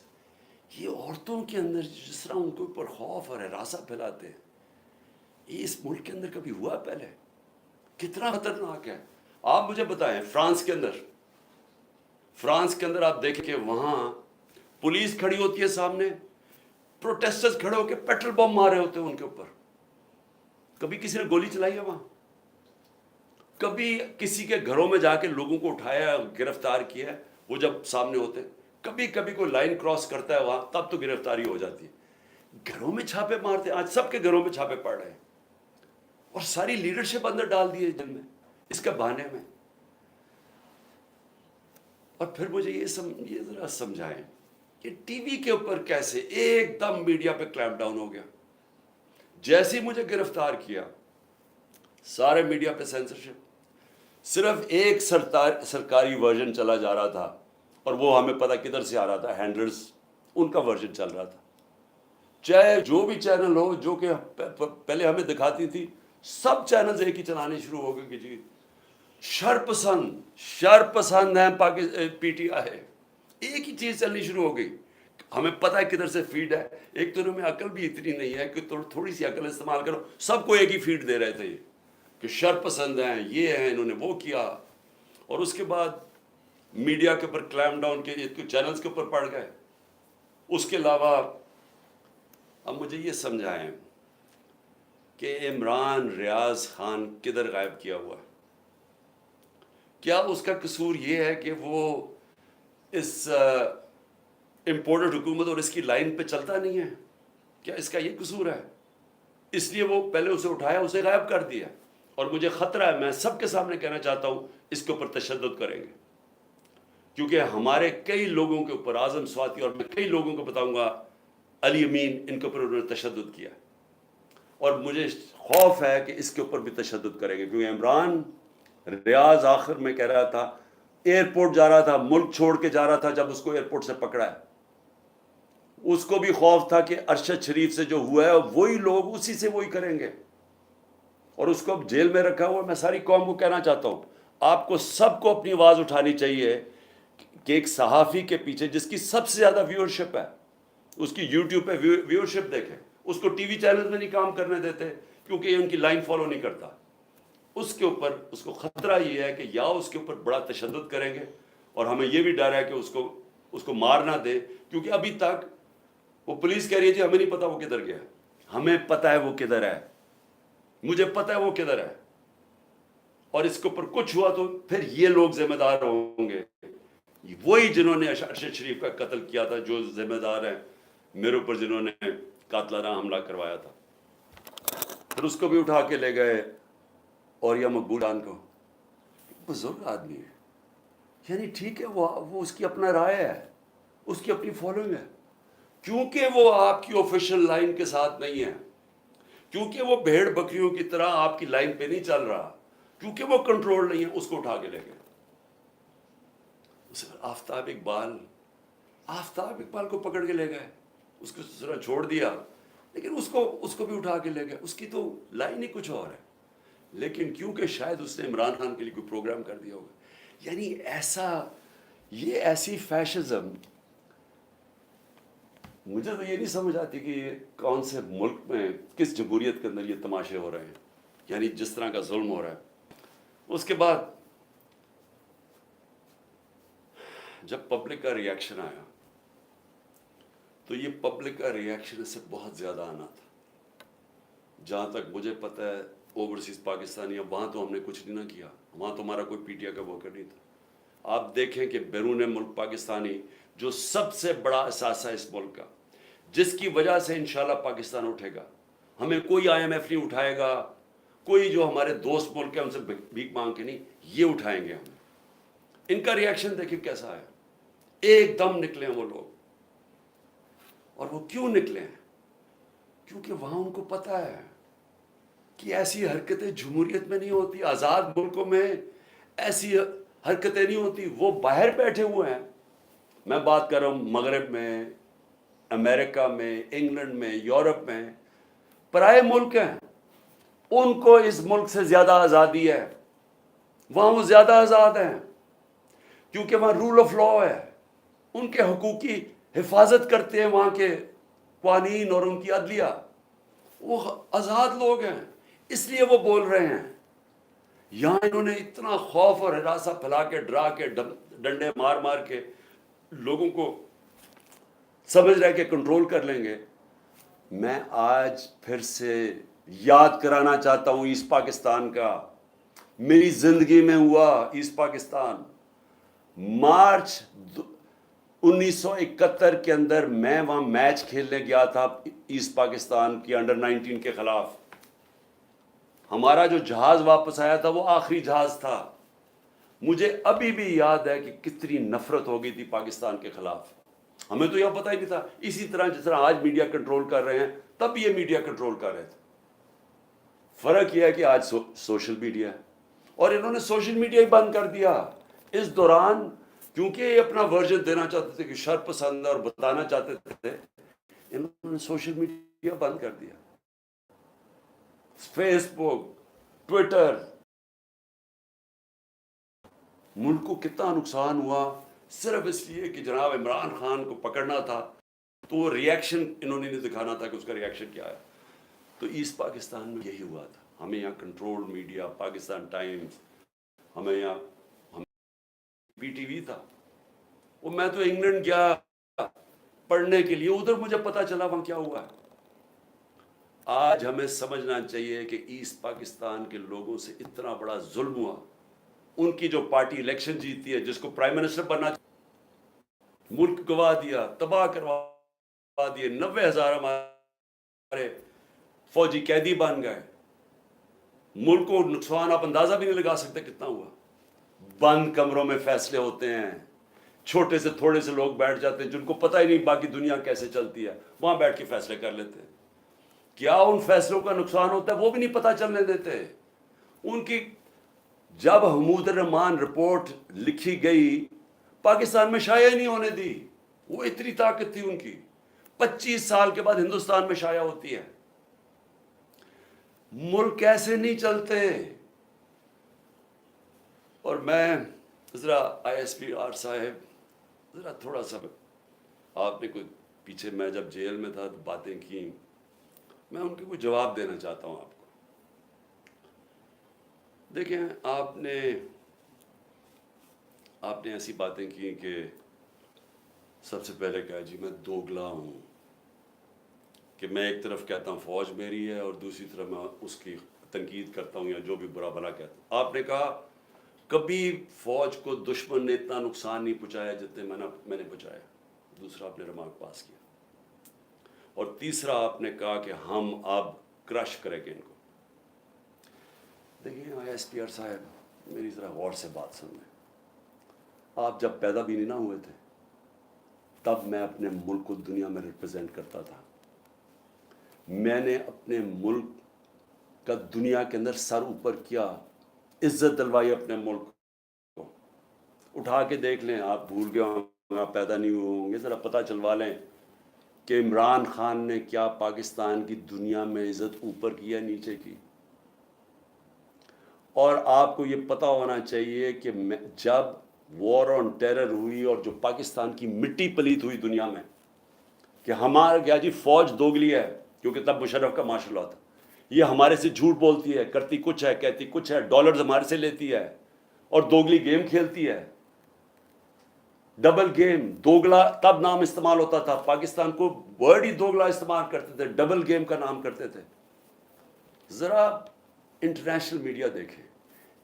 یہ عورتوں کے اندر جس طرح ان کے اوپر خوف اور ہراساں پھیلاتے ہیں, یہ اس ملک کے اندر کبھی ہوا پہلے؟ کتنا خطرناک ہے. آپ مجھے بتائیں فرانس کے اندر آپ دیکھیں کہ وہاں پولیس کھڑی ہوتی ہے سامنے, پروٹیسٹرز کھڑے ہو کے پیٹرول بم مار رہے ہوتے ہیں ان کے اوپر. کبھی کسی نے گولی چلائی ہے وہاں؟ کبھی کسی کے گھروں میں جا کے لوگوں کو اٹھایا, گرفتار کیا ہے وہ جب سامنے ہوتے؟ کبھی کوئی لائن کراس کرتا ہے وہاں, تب تو گرفتاری ہو جاتی ہے. گھروں میں چھاپے مارتے ہیں, آج سب کے گھروں میں چھاپے پڑ رہے ہیں, اور ساری لیڈرشپ اندر ڈال دی ہے جن میں اس کے بہانے میں. اور پھر مجھے یہ ذرا سمجھائیں کہ ٹی وی کے اوپر کیسے ایک دم میڈیا پہ کلیمپ ڈاؤن ہو گیا. جیسے ہی مجھے گرفتار کیا سارے میڈیا پہ سینسرشپ, صرف ایک سرکاری ورژن چلا جا رہا تھا, اور وہ ہمیں پتہ کدھر سے آ رہا تھا, ہینڈلرز ان کا ورژن چل رہا تھا. چاہے جو بھی چینل ہو جو کہ پہلے ہمیں دکھاتی تھی, سب چینلز ایک ہی چلانے شروع ہو گئے کہ جی شر پسند ہیں پی ٹی آئی ہے, ایک ہی چیز چلنی شروع ہو گئی. ہمیں پتہ ہے کدھر سے فیڈ ہے. ایک تو انہوں میں عقل بھی اتنی نہیں ہے کہ تھوڑی سی عقل استعمال کرو, سب کو ایک ہی فیڈ دے رہے تھے یہ کہ شر پسند ہیں, یہ ہیں, انہوں نے وہ کیا. اور اس کے بعد میڈیا کے اوپر کلیمپ ڈاؤن کے چینلز کے اوپر پڑ گئے. اس کے علاوہ اب مجھے یہ سمجھائیں کہ عمران ریاض خان کدھر غائب کیا ہوا ہے؟ کیا اس کا قصور یہ ہے کہ وہ اس امپورٹڈ حکومت اور اس کی لائن پہ چلتا نہیں ہے؟ کیا اس کا یہ قصور ہے؟ اس لیے وہ پہلے اسے اٹھایا, اسے غائب کر دیا. اور مجھے خطرہ ہے, میں سب کے سامنے کہنا چاہتا ہوں, اس کے اوپر تشدد کریں گے, کیونکہ ہمارے کئی لوگوں کے اوپر, اعظم سواتی اور میں کئی لوگوں کو بتاؤں گا, علی امین, ان کے اوپر انہوں نے تشدد کیا. اور مجھے خوف ہے کہ اس کے اوپر بھی تشدد کریں گے, کیونکہ عمران ریاض آخر میں کہہ رہا تھا, ایئرپورٹ جا رہا تھا, ملک چھوڑ کے جا رہا تھا, جب اس کو ایئرپورٹ سے پکڑا ہے, اس کو بھی خوف تھا کہ ارشد شریف سے جو ہوا ہے وہی لوگ اسی سے وہی کریں گے, اور اس کو اب جیل میں رکھا ہوا. میں ساری قوم کو کہنا چاہتا ہوں, آپ کو سب کو اپنی آواز اٹھانی چاہیے کہ ایک صحافی کے پیچھے جس کی سب سے زیادہ ویورشپ ہے, اس کی یوٹیوب پہ ویورشپ دیکھیں, اس کو ٹی وی چینل میں نہیں کام کرنے دیتے کیونکہ یہ ان کی لائن فالو نہیں کرتا. اس کے اوپر اس کو خطرہ یہ ہے کہ یا اس کے اوپر بڑا تشدد کریں گے, اور ہمیں یہ بھی ڈر ہے کہ اس کو مار نہ دے, کیونکہ ابھی تک وہ پولیس کہہ رہی ہے جی ہمیں نہیں پتا وہ کدھر گیا. ہمیں پتہ ہے وہ کدھر ہے, مجھے پتہ ہے وہ کدھر ہے, اور اس کے اوپر کچھ ہوا تو پھر یہ لوگ ذمہ دار ہوں گے, وہی جنہوں نے ارشد شریف کا قتل کیا تھا, جو ذمہ دار ہیں میرے اوپر, جنہوں نے قاتلانہ حملہ کروایا تھا. پھر اس کو بھی اٹھا کے لے گئے, اور یا مقبول خان کو, بزرگ آدمی ہے, یعنی ٹھیک ہے وہ اس کی اپنا رائے ہے, اس کی اپنی فالوئنگ ہے, کیونکہ وہ آپ کی آفیشیل لائن کے ساتھ نہیں ہے, کیونکہ وہ بھیڑ بکریوں کی طرح آپ کی لائن پہ نہیں چل رہا, کیونکہ وہ کنٹرول نہیں ہے, اس کو اٹھا کے لے گئے. آفتاب اقبال کو پکڑ کے لے گئے, اس کو ذرا چھوڑ دیا, لیکن اس کو بھی اٹھا کے لے گئے. اس کی تو لائن ہی کچھ اور ہے, لیکن کیونکہ شاید اس نے عمران خان کے لیے کوئی پروگرام کر دیا ہوگا. یعنی یہ ایسی فیشزم, مجھے تو یہ نہیں سمجھ آتی کہ یہ کون سے ملک میں, کس جمہوریت کے اندر یہ تماشے ہو رہے ہیں, یعنی جس طرح کا ظلم ہو رہا ہے. اس کے بعد جب پبلک کا ریاکشن آیا تو یہ پبلک کا ریاکشن سے بہت زیادہ آنا تھا. جہاں تک مجھے پتہ ہے اوورسیز پاکستانی, وہاں تو ہم نے کچھ نہیں نہ کیا, وہاں تو ہمارا کوئی پی ٹی آئی کا ورکر نہیں تھا. آپ دیکھیں کہ بیرون ملک پاکستانی جو سب سے بڑا اثاثہ اس ملک کا، جس کی وجہ سے انشاءاللہ پاکستان اٹھے گا، ہمیں کوئی آئی ایم ایف نہیں اٹھائے گا، کوئی جو ہمارے دوست ملک ہیں ان سے بھیک مانگ کے نہیں، یہ اٹھائیں گے ہمیں. ان کا ریاکشن دیکھیں کیسا ہے، ایک دم نکلے ہیں وہ لوگ. اور وہ کیوں نکلے ہیں؟ کیونکہ وہاں ان کو پتہ ہے کہ ایسی حرکتیں جمہوریت میں نہیں ہوتی، آزاد ملکوں میں ایسی حرکتیں نہیں ہوتی. وہ باہر بیٹھے ہوئے ہیں، میں بات کر رہا ہوں مغرب میں، امریکہ میں، انگلینڈ میں، یورپ میں، پرائے ملک ہیں، ان کو اس ملک سے زیادہ آزادی ہے. وہاں وہ زیادہ آزاد ہیں کیونکہ وہاں رول آف لا ہے، ان کے حقوق کی حفاظت کرتے ہیں وہاں کے قوانین اور ان کی عدلیہ. وہ آزاد لوگ ہیں، اس لیے وہ بول رہے ہیں. یہاں انہوں نے اتنا خوف اور ہراساں پھیلا کے، ڈرا کے، ڈنڈے مار مار کے لوگوں کو سمجھ رہے کہ کنٹرول کر لیں گے. میں آج پھر سے یاد کرانا چاہتا ہوں ایسٹ پاکستان کا. میری زندگی میں ہوا ایسٹ پاکستان. مارچ 1971 کے اندر میں وہاں میچ کھیلنے گیا تھا ایسٹ پاکستان کی انڈر 19 کے خلاف. ہمارا جو جہاز واپس آیا تھا وہ آخری جہاز تھا. مجھے ابھی بھی یاد ہے کہ کتنی نفرت ہو گئی تھی پاکستان کے خلاف. ہمیں تو یہ پتہ ہی نہیں تھا. اسی طرح جس طرح آج میڈیا کنٹرول کر رہے ہیں تب یہ میڈیا کنٹرول کر رہے تھے. فرق یہ ہے کہ آج سوشل میڈیا ہے اور انہوں نے سوشل میڈیا ہی بند کر دیا. اس دوران کیونکہ یہ اپنا ورژن دینا چاہتے تھے کہ شر پسند اور بتانا چاہتے تھے، انہوں نے سوشل میڈیا بند کر دیا. فیس بک، ٹویٹر. ملک کو کتنا نقصان ہوا صرف اس لیے کہ جناب عمران خان کو پکڑنا تھا تو ریاکشن انہوں نے نہیں دکھانا تھا کہ اس کا ریاکشن کیا ہے. تو ایسٹ پاکستان میں یہی ہوا تھا. ہمیں یہاں کنٹرول میڈیا، پاکستان ٹائمز، ہمیں یہاں پی ٹی وی تھا. وہ میں تو انگلینڈ گیا پڑھنے کے لیے، ادھر مجھے پتا چلا وہاں کیا ہوا ہے. آج ہمیں سمجھنا چاہیے کہ ایسٹ پاکستان کے لوگوں سے اتنا بڑا ظلم ہوا. ان کی جو پارٹی الیکشن جیتی ہے، جس کو پرائم منسٹر بننا، ملک گوا دیا، تباہ کروا دیے. 90,000 ہمارے فوجی قیدی بن گئے. ملک کو نقصان آپ اندازہ بھی نہیں لگا سکتے کتنا ہوا. بند کمروں میں فیصلے ہوتے ہیں، چھوٹے سے تھوڑے سے لوگ بیٹھ جاتے ہیں جن کو پتہ ہی نہیں باقی دنیا کیسے چلتی ہے، وہاں بیٹھ کے فیصلے کر لیتے ہیں. کیا ان فیصلوں کا نقصان ہوتا ہے وہ بھی نہیں پتہ چلنے دیتے. ان کی جب حمود الرحمان رپورٹ لکھی گئی پاکستان میں شائع نہیں ہونے دی. وہ اتنی طاقت تھی ان کی. 25 سال کے بعد ہندوستان میں شائع ہوتی ہے. ملک ایسے نہیں چلتے. اور میں ذرا آئی ایس پی آر صاحب، ذرا تھوڑا سا آپ نے کوئی پیچھے میں جب جیل میں تھا تو باتیں کی، میں ان کے کوئی جواب دینا چاہتا ہوں آپ کو. دیکھیں آپ نے ایسی باتیں کی کہ سب سے پہلے کہا جی میں دوگلا ہوں، کہ میں ایک طرف کہتا ہوں فوج میری ہے اور دوسری طرف میں اس کی تنقید کرتا ہوں یا جو بھی برا بھلا کہتا ہوں. آپ نے کہا کبھی فوج کو دشمن نے اتنا نقصان نہیں پہنچایا جتنے میں نے پہنچایا. دوسرا آپ نے ریمارک پاس کیا. اور تیسرا آپ نے کہا کہ ہم اب کرش کریں گے ان کو. دیکھیں آئی ایس پی آر صاحب، میری ذرا غور سے بات سنیں. آپ جب پیدا بھی نہیں نہ ہوئے تھے تب میں اپنے ملک کو دنیا میں ریپرزینٹ کرتا تھا. میں نے اپنے ملک کا دنیا کے اندر سر اوپر کیا، عزت دلوائی اپنے ملک کو. اٹھا کے دیکھ لیں، آپ بھول گئے ہوں، آپ پیدا نہیں ہوئے ہوں گے، ذرا پتہ چلوا لیں کہ عمران خان نے کیا پاکستان کی دنیا میں عزت اوپر کی ہے نیچے کی. اور آپ کو یہ پتہ ہونا چاہیے کہ جب وار آن ٹیرر ہوئی اور جو پاکستان کی مٹی پلیت ہوئی دنیا میں کہ ہمارا کیا جی فوج دوگلی ہے، کیونکہ تب مشرف کا مارشل لا تھا، یہ ہمارے سے جھوٹ بولتی ہے، کرتی کچھ ہے کہتی کچھ ہے، ڈالرز ہمارے سے لیتی ہے اور دوگلی گیم کھیلتی ہے. ڈبل گیم، دوگلا تب نام استعمال ہوتا تھا. پاکستان کو ورڈ ہی دوگلا استعمال کرتے تھے، ڈبل گیم کا نام کرتے تھے. ذرا انٹرنیشنل میڈیا دیکھیں،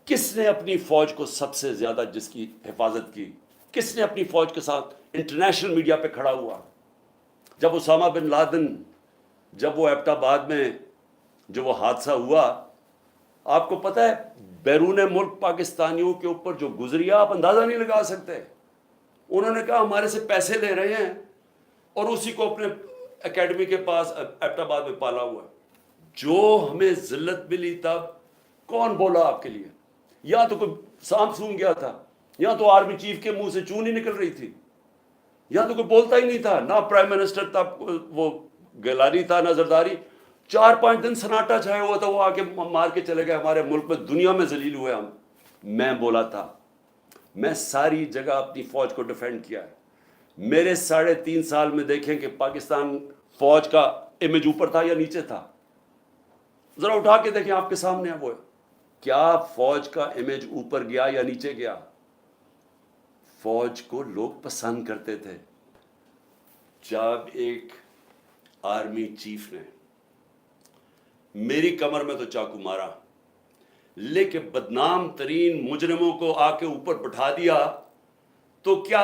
کس نے اپنی فوج کو سب سے زیادہ جس کی حفاظت کی؟ کس نے اپنی فوج کے ساتھ انٹرنیشنل میڈیا پہ کھڑا ہوا؟ جب اسامہ بن لادن، جب وہ ایبٹ آباد میں جو وہ حادثہ ہوا، آپ کو پتہ ہے بیرون ملک پاکستانیوں کے اوپر جو گزری آپ اندازہ نہیں لگا سکتے. انہوں نے کہا ہمارے سے پیسے لے رہے ہیں اور اسی کو اپنے اکیڈمی کے پاس ایبٹ آباد میں پالا ہوا ہے. جو ہمیں ذلت ملی تب کون بولا آپ کے لیے؟ یا تو کوئی سانپ سونگ گیا تھا، یا تو آرمی چیف کے منہ سے چون ہی نکل رہی تھی، یا تو کوئی بولتا ہی نہیں تھا. نہ پرائم منسٹر تھا وہ گیلانی تھا، نہ زرداری. 4-5 دن سناٹا چھایا ہوا تھا. وہ آ کے مار کے چلے گئے. ہمارے ملک میں دنیا میں ذلیل ہوئے ہم. میں بولا تھا، میں ساری جگہ اپنی فوج کو ڈیفینڈ کیا ہے. میرے 3.5 سال میں دیکھیں کہ پاکستان فوج کا امیج اوپر تھا یا نیچے تھا. ذرا اٹھا کے دیکھیں، آپ کے سامنے ہے وہ. کیا فوج کا امیج اوپر گیا یا نیچے گیا؟ فوج کو لوگ پسند کرتے تھے. جب ایک آرمی چیف نے میری کمر میں تو چاقو مارا، لیکن بدنام ترین مجرموں کو آ کے اوپر بٹھا دیا، تو کیا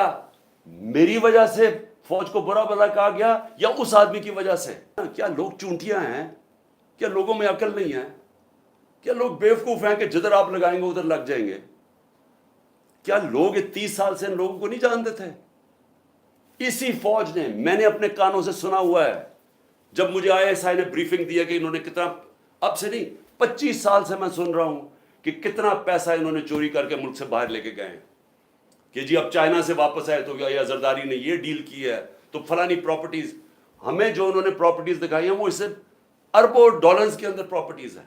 میری وجہ سے فوج کو برا بھلا کہا گیا یا اس آدمی کی وجہ سے؟ کیا لوگ چونٹیاں ہیں؟ کیا لوگوں میں عقل نہیں ہے؟ کیا لوگ بیوقوف ہیں کہ جدھر آپ لگائیں گے ادھر لگ جائیں گے؟ کیا لوگ 30 سال سے ان لوگوں کو نہیں جانتے تھے؟ اسی فوج نے، میں نے اپنے کانوں سے سنا ہوا ہے، جب مجھے ISI نے بریفنگ دیا کہ انہوں نے کتنا، اب سے نہیں 25 سال سے میں سن رہا ہوں کہ کتنا پیسہ انہوں نے چوری کر کے ملک سے باہر لے کے گئے ہیں. کہ جی اب چائنا سے واپس آئے تو یا زرداری نے یہ ڈیل کی ہے تو فلانی پراپرٹیز. ہمیں جو انہوں نے پراپرٹیز دکھائی ہیں وہ اس سے اربوں ڈالرز کے اندر پراپرٹیز ہیں.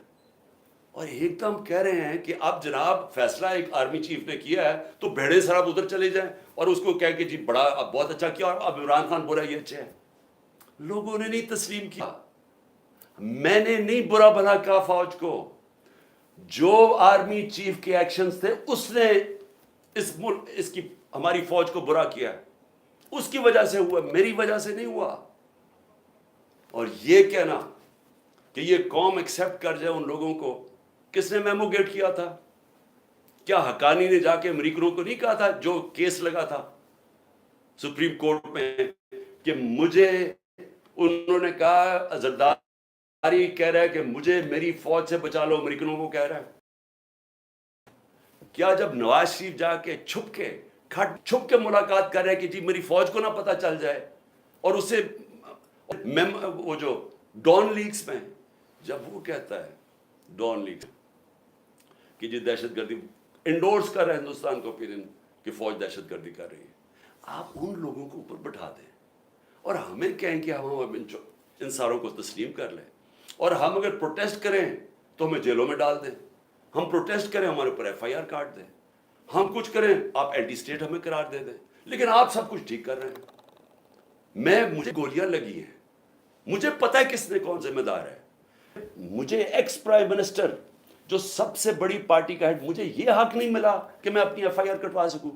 اور ایک دم کہہ رہے ہیں کہ اب جناب فیصلہ ایک آرمی چیف نے کیا ہے تو بھیڑے سراب ادھر چلے جائیں اور اس کو کہہ کہ جی بڑا اب بہت اچھا کیا اور اب عمران خان برا یہ اچھا ہے. لوگوں نے نہیں تسلیم کیا. میں نے نہیں برا بھلا کہا فوج کو. جو آرمی چیف کے ایکشنز تھے اس نے اس کی ہماری فوج کو برا کیا ہے. اس کی وجہ سے ہوا، میری وجہ سے نہیں ہوا. اور یہ کہنا کہ یہ قوم ایکسیپٹ کر جائے ان لوگوں کو، کس نے میمو گیٹ کیا تھا؟ کیا حقانی نے جا کے امریکنوں کو نہیں کہا تھا جو کیس لگا تھا سپریم کورٹ میں کہ مجھے، انہوں نے کہا زرداری کہہ رہا ہے کہ مجھے میری فوج سے بچا لو، امریکنوں کو کہہ رہا ہے. کیا جب نواز شریف جا کے چھپ کے ملاقات کر رہے کہ جی میری فوج کو نہ پتہ چل جائے، اور اسے وہ جو ڈان لیگز میں جب وہ کہتا ہے ڈان لیگز کہ جی دہشت گردی انڈورس کر رہا ہے ہندوستان کو اوپینین کہ فوج دہشت گردی کر رہی ہے، آپ ان لوگوں کو اوپر بٹھا دیں اور ہمیں کہیں کہ ہم ان ساروں کو تسلیم کر لیں. اور ہم اگر پروٹیسٹ کریں تو ہمیں جیلوں میں ڈال دیں. ہم پروٹیسٹ کریں ہمارے اوپر FIR کاٹ دیں. ہم کچھ کریں آپ اینٹی اسٹیٹ ہمیں قرار دے دیں. لیکن آپ سب کچھ ٹھیک کر رہے ہیں. مجھے گولیاں لگی ہیں، مجھے پتہ ہے کس نے کون ذمہ دار ہے. مجھے ایکس پرائم منسٹر جو سب سے بڑی پارٹی کا ہیڈ، مجھے یہ حق نہیں ملا کہ میں اپنی FIR کٹوا سکوں.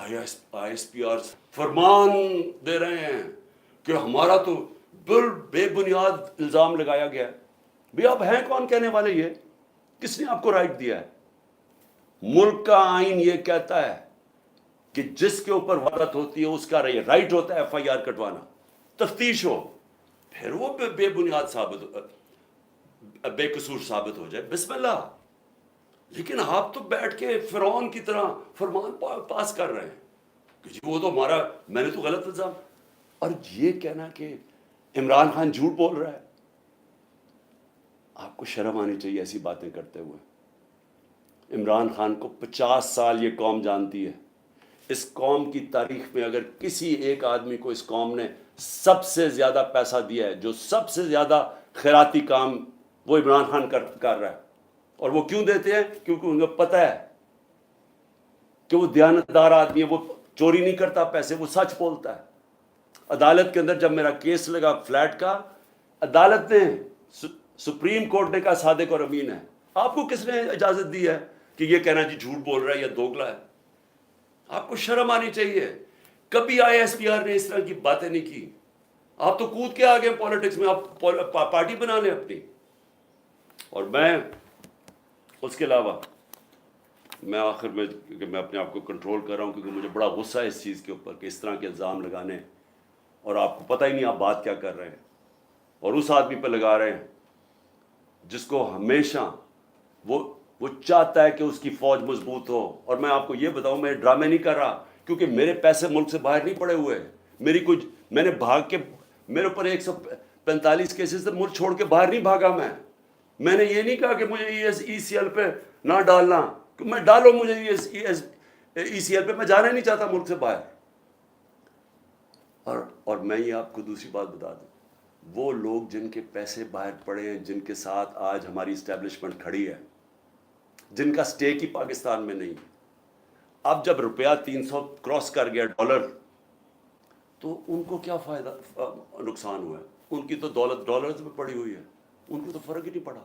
ISPR فرمان دے رہے ہیں کہ ہمارا تو بے بنیاد الزام لگایا گیا ہے. بھی آپ ہیں کون کہنے والے؟ یہ کس نے آپ کو رائٹ دیا ہے؟ ملک کا آئین یہ کہتا ہے کہ جس کے اوپر وارت ہوتی ہے اس کا رائٹ ہوتا ہے FIR کٹوانا. تفتیش ہو، پھر وہ بے بنیاد بے قصور ثابت ہو جائے، بسم اللہ. لیکن آپ تو بیٹھ کے فرعون کی طرح فرمان پاس کر رہے ہیں کہ جی وہ تو ہمارا، میں نے تو غلط الزام. اور یہ کہنا کہ عمران خان جھوٹ بول رہا ہے، آپ کو شرم آنی چاہیے ایسی باتیں کرتے ہوئے. عمران خان کو 50 سال یہ قوم جانتی ہے. اس قوم کی تاریخ میں اگر کسی ایک آدمی کو اس قوم نے سب سے زیادہ پیسہ دیا ہے، جو سب سے زیادہ خیراتی کام، وہ عمران خان کر رہا ہے. اور وہ کیوں دیتے ہیں؟ کیونکہ ان کو پتہ ہے کہ وہ دیانتدار آدمی ہے، وہ چوری نہیں کرتا پیسے، وہ سچ بولتا ہے. عدالت کے اندر جب میرا کیس لگا فلیٹ کا، عدالت نے، سپریم کورٹ نے کہا صادق اور امین ہے. آپ کو کس نے اجازت دی ہے کہ یہ کہنا جی جھوٹ بول رہا ہے یا دوگلا ہے؟ آپ کو شرم آنی چاہیے. کبھی ISPR نے اس طرح کی باتیں نہیں کی. آپ تو کود کے آگے پالیٹکس میں، آپ پارٹی بنا لیں اپنی. اور میں اس کے علاوہ میں آخر میں کہ میں اپنے آپ کو کنٹرول کر رہا ہوں کیونکہ مجھے بڑا غصہ ہے اس چیز کے اوپر کہ اس طرح کے الزام لگانے اور آپ کو پتہ ہی نہیں آپ بات کیا کر رہے ہیں اور اس آدمی پہ لگا رہے ہیں جس کو ہمیشہ وہ چاہتا ہے کہ اس کی فوج مضبوط ہو. اور میں آپ کو یہ بتاؤں میں ڈرامے نہیں کر رہا کیونکہ میرے پیسے ملک سے باہر نہیں پڑے ہوئے. میری کچھ میں نے بھاگ کے میرے اوپر 145 کیسز سے ملک چھوڑ کے باہر نہیں بھاگا. میں نے یہ نہیں کہا کہ مجھے ای سی ایل پہ نہ ڈالنا. میں ڈالو مجھے ای سی ایل پہ, میں جانا ہی نہیں چاہتا ملک سے باہر. اور میں یہ آپ کو دوسری بات بتا دوں, وہ لوگ جن کے پیسے باہر پڑے ہیں, جن کے ساتھ آج ہماری اسٹیبلشمنٹ کھڑی ہے, جن کا سٹیک ہی پاکستان میں نہیں, اب جب روپیہ 300 کراس کر گیا ڈالر, تو ان کو کیا فائدہ نقصان ہوا ہے؟ ان کی تو دولت ڈالرز میں پڑی ہوئی ہے, ان کو تو فرق ہی نہیں پڑا.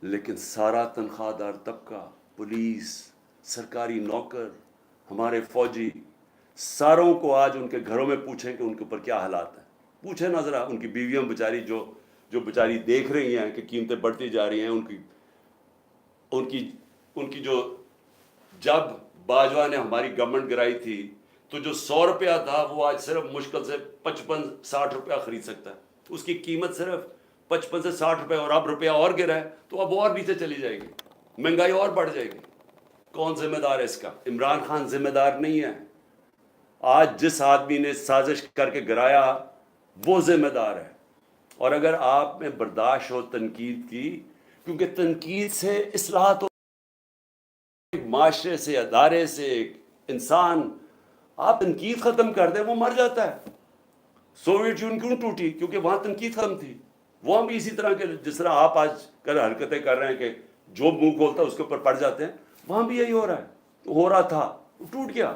لیکن سارا تنخواہ دار طبقہ, پولیس, سرکاری نوکر, ہمارے فوجی, ساروں کو آج ان کے گھروں میں پوچھیں کہ ان کے اوپر کیا حالات ہیں. پوچھیں نہ ذرا ان کی بیویاں بیچاری جو بیچاری دیکھ رہی ہیں کہ قیمتیں بڑھتی جا رہی ہیں, ان کی جو جب باجوہ نے ہماری گورنمنٹ گرائی تھی تو جو 100 روپیہ تھا وہ آج صرف مشکل سے 55-60 روپیہ خرید سکتا ہے. اس کی قیمت صرف 55 سے 60 روپے, اور اب روپیہ اور گرا ہے تو اب اور نیچے چلی جائے گی, مہنگائی اور بڑھ جائے گی. کون ذمہ دار ہے اس کا؟ عمران خان ذمہ دار نہیں ہے. آج جس آدمی نے سازش کر کے گرایا وہ ذمہ دار ہے. اور اگر آپ میں برداشت ہو تنقید کی, کیونکہ تنقید سے اصلاحات معاشرے سے, ادارے سے, ایک انسان, آپ تنقید ختم کر دیں وہ مر جاتا ہے. سوویت یونین کیوں ٹوٹی؟ کیونکہ وہاں تنقید ختم تھی. وہاں بھی اسی طرح کے جس طرح آپ آج کل حرکتیں کر رہے ہیں کہ جو منہ کھولتا ہے اس کے اوپر پڑ جاتے ہیں, وہاں بھی یہی ہو رہا ہے, ہو رہا تھا, ٹوٹ گیا.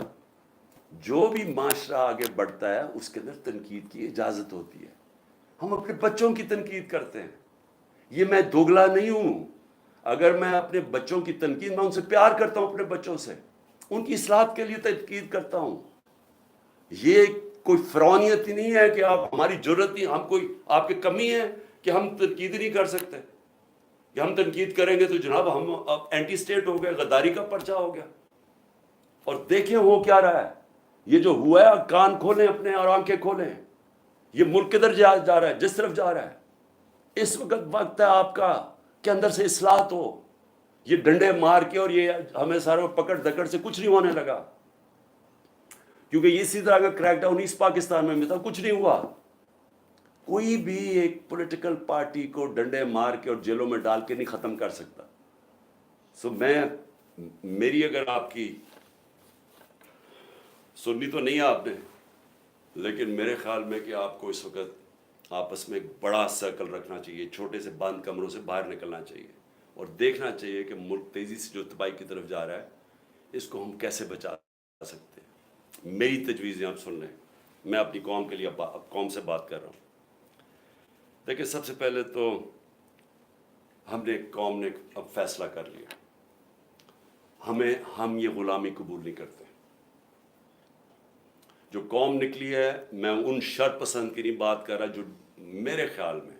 جو بھی معاشرہ آگے بڑھتا ہے اس کے اندر تنقید کی اجازت ہوتی ہے. ہم اپنے بچوں کی تنقید کرتے ہیں. یہ میں دوگلا نہیں ہوں. اگر میں اپنے بچوں کی تنقید, میں ان سے پیار کرتا ہوں, اپنے بچوں سے ان کی اصلاحات کے لیے تنقید کرتا ہوں. یہ کوئی فرعونیت ہی نہیں ہے کہ آپ ہماری ضرورت نہیں, ہم کوئی آپ کی کمی ہے کہ ہم تنقید نہیں کر سکتے, کہ ہم تنقید کریں گے تو جناب ہم اینٹی اسٹیٹ ہو گئے, غداری کا پرچہ ہو گیا. اور دیکھیں ہو کیا رہا ہے. یہ جو ہوا ہے, کان کھولیں اپنے اور آنکھیں کھولیں, یہ ملک کدھر جا رہا ہے, جس طرف جا رہا ہے. اس وقت ہے آپ کا کہ اندر سے اصلاحات ہو. یہ ڈنڈے مار کے اور یہ ہمیں ساروں پکڑ دکڑ سے کچھ نہیں ہونے لگا, کیونکہ اسی طرح کا کریک ڈاؤن ایسٹ پاکستان میں بھی تھا, کچھ نہیں ہوا. کوئی بھی ایک پولیٹیکل پارٹی کو ڈنڈے مار کے اور جیلوں میں ڈال کے نہیں ختم کر سکتا. میری اگر آپ کی سنی تو نہیں آپ نے, لیکن میرے خیال میں کہ آپ کو اس وقت آپس میں ایک بڑا سرکل رکھنا چاہیے, چھوٹے سے بند کمروں سے باہر نکلنا چاہیے اور دیکھنا چاہیے کہ ملک تیزی سے جو تباہی کی طرف جا رہا ہے اس کو ہم کیسے بچا سکتے ہیں. میری تجویزیں آپ سن لیں, میں اپنی قوم کے لیے قوم سے بات کر رہا ہوں. دیکھیں, سب سے پہلے تو قوم نے اب فیصلہ کر لیا, ہم یہ غلامی قبول نہیں کرتے. جو قوم نکلی ہے, میں ان شر پسند کی نہیں بات کر رہا جو میرے خیال میں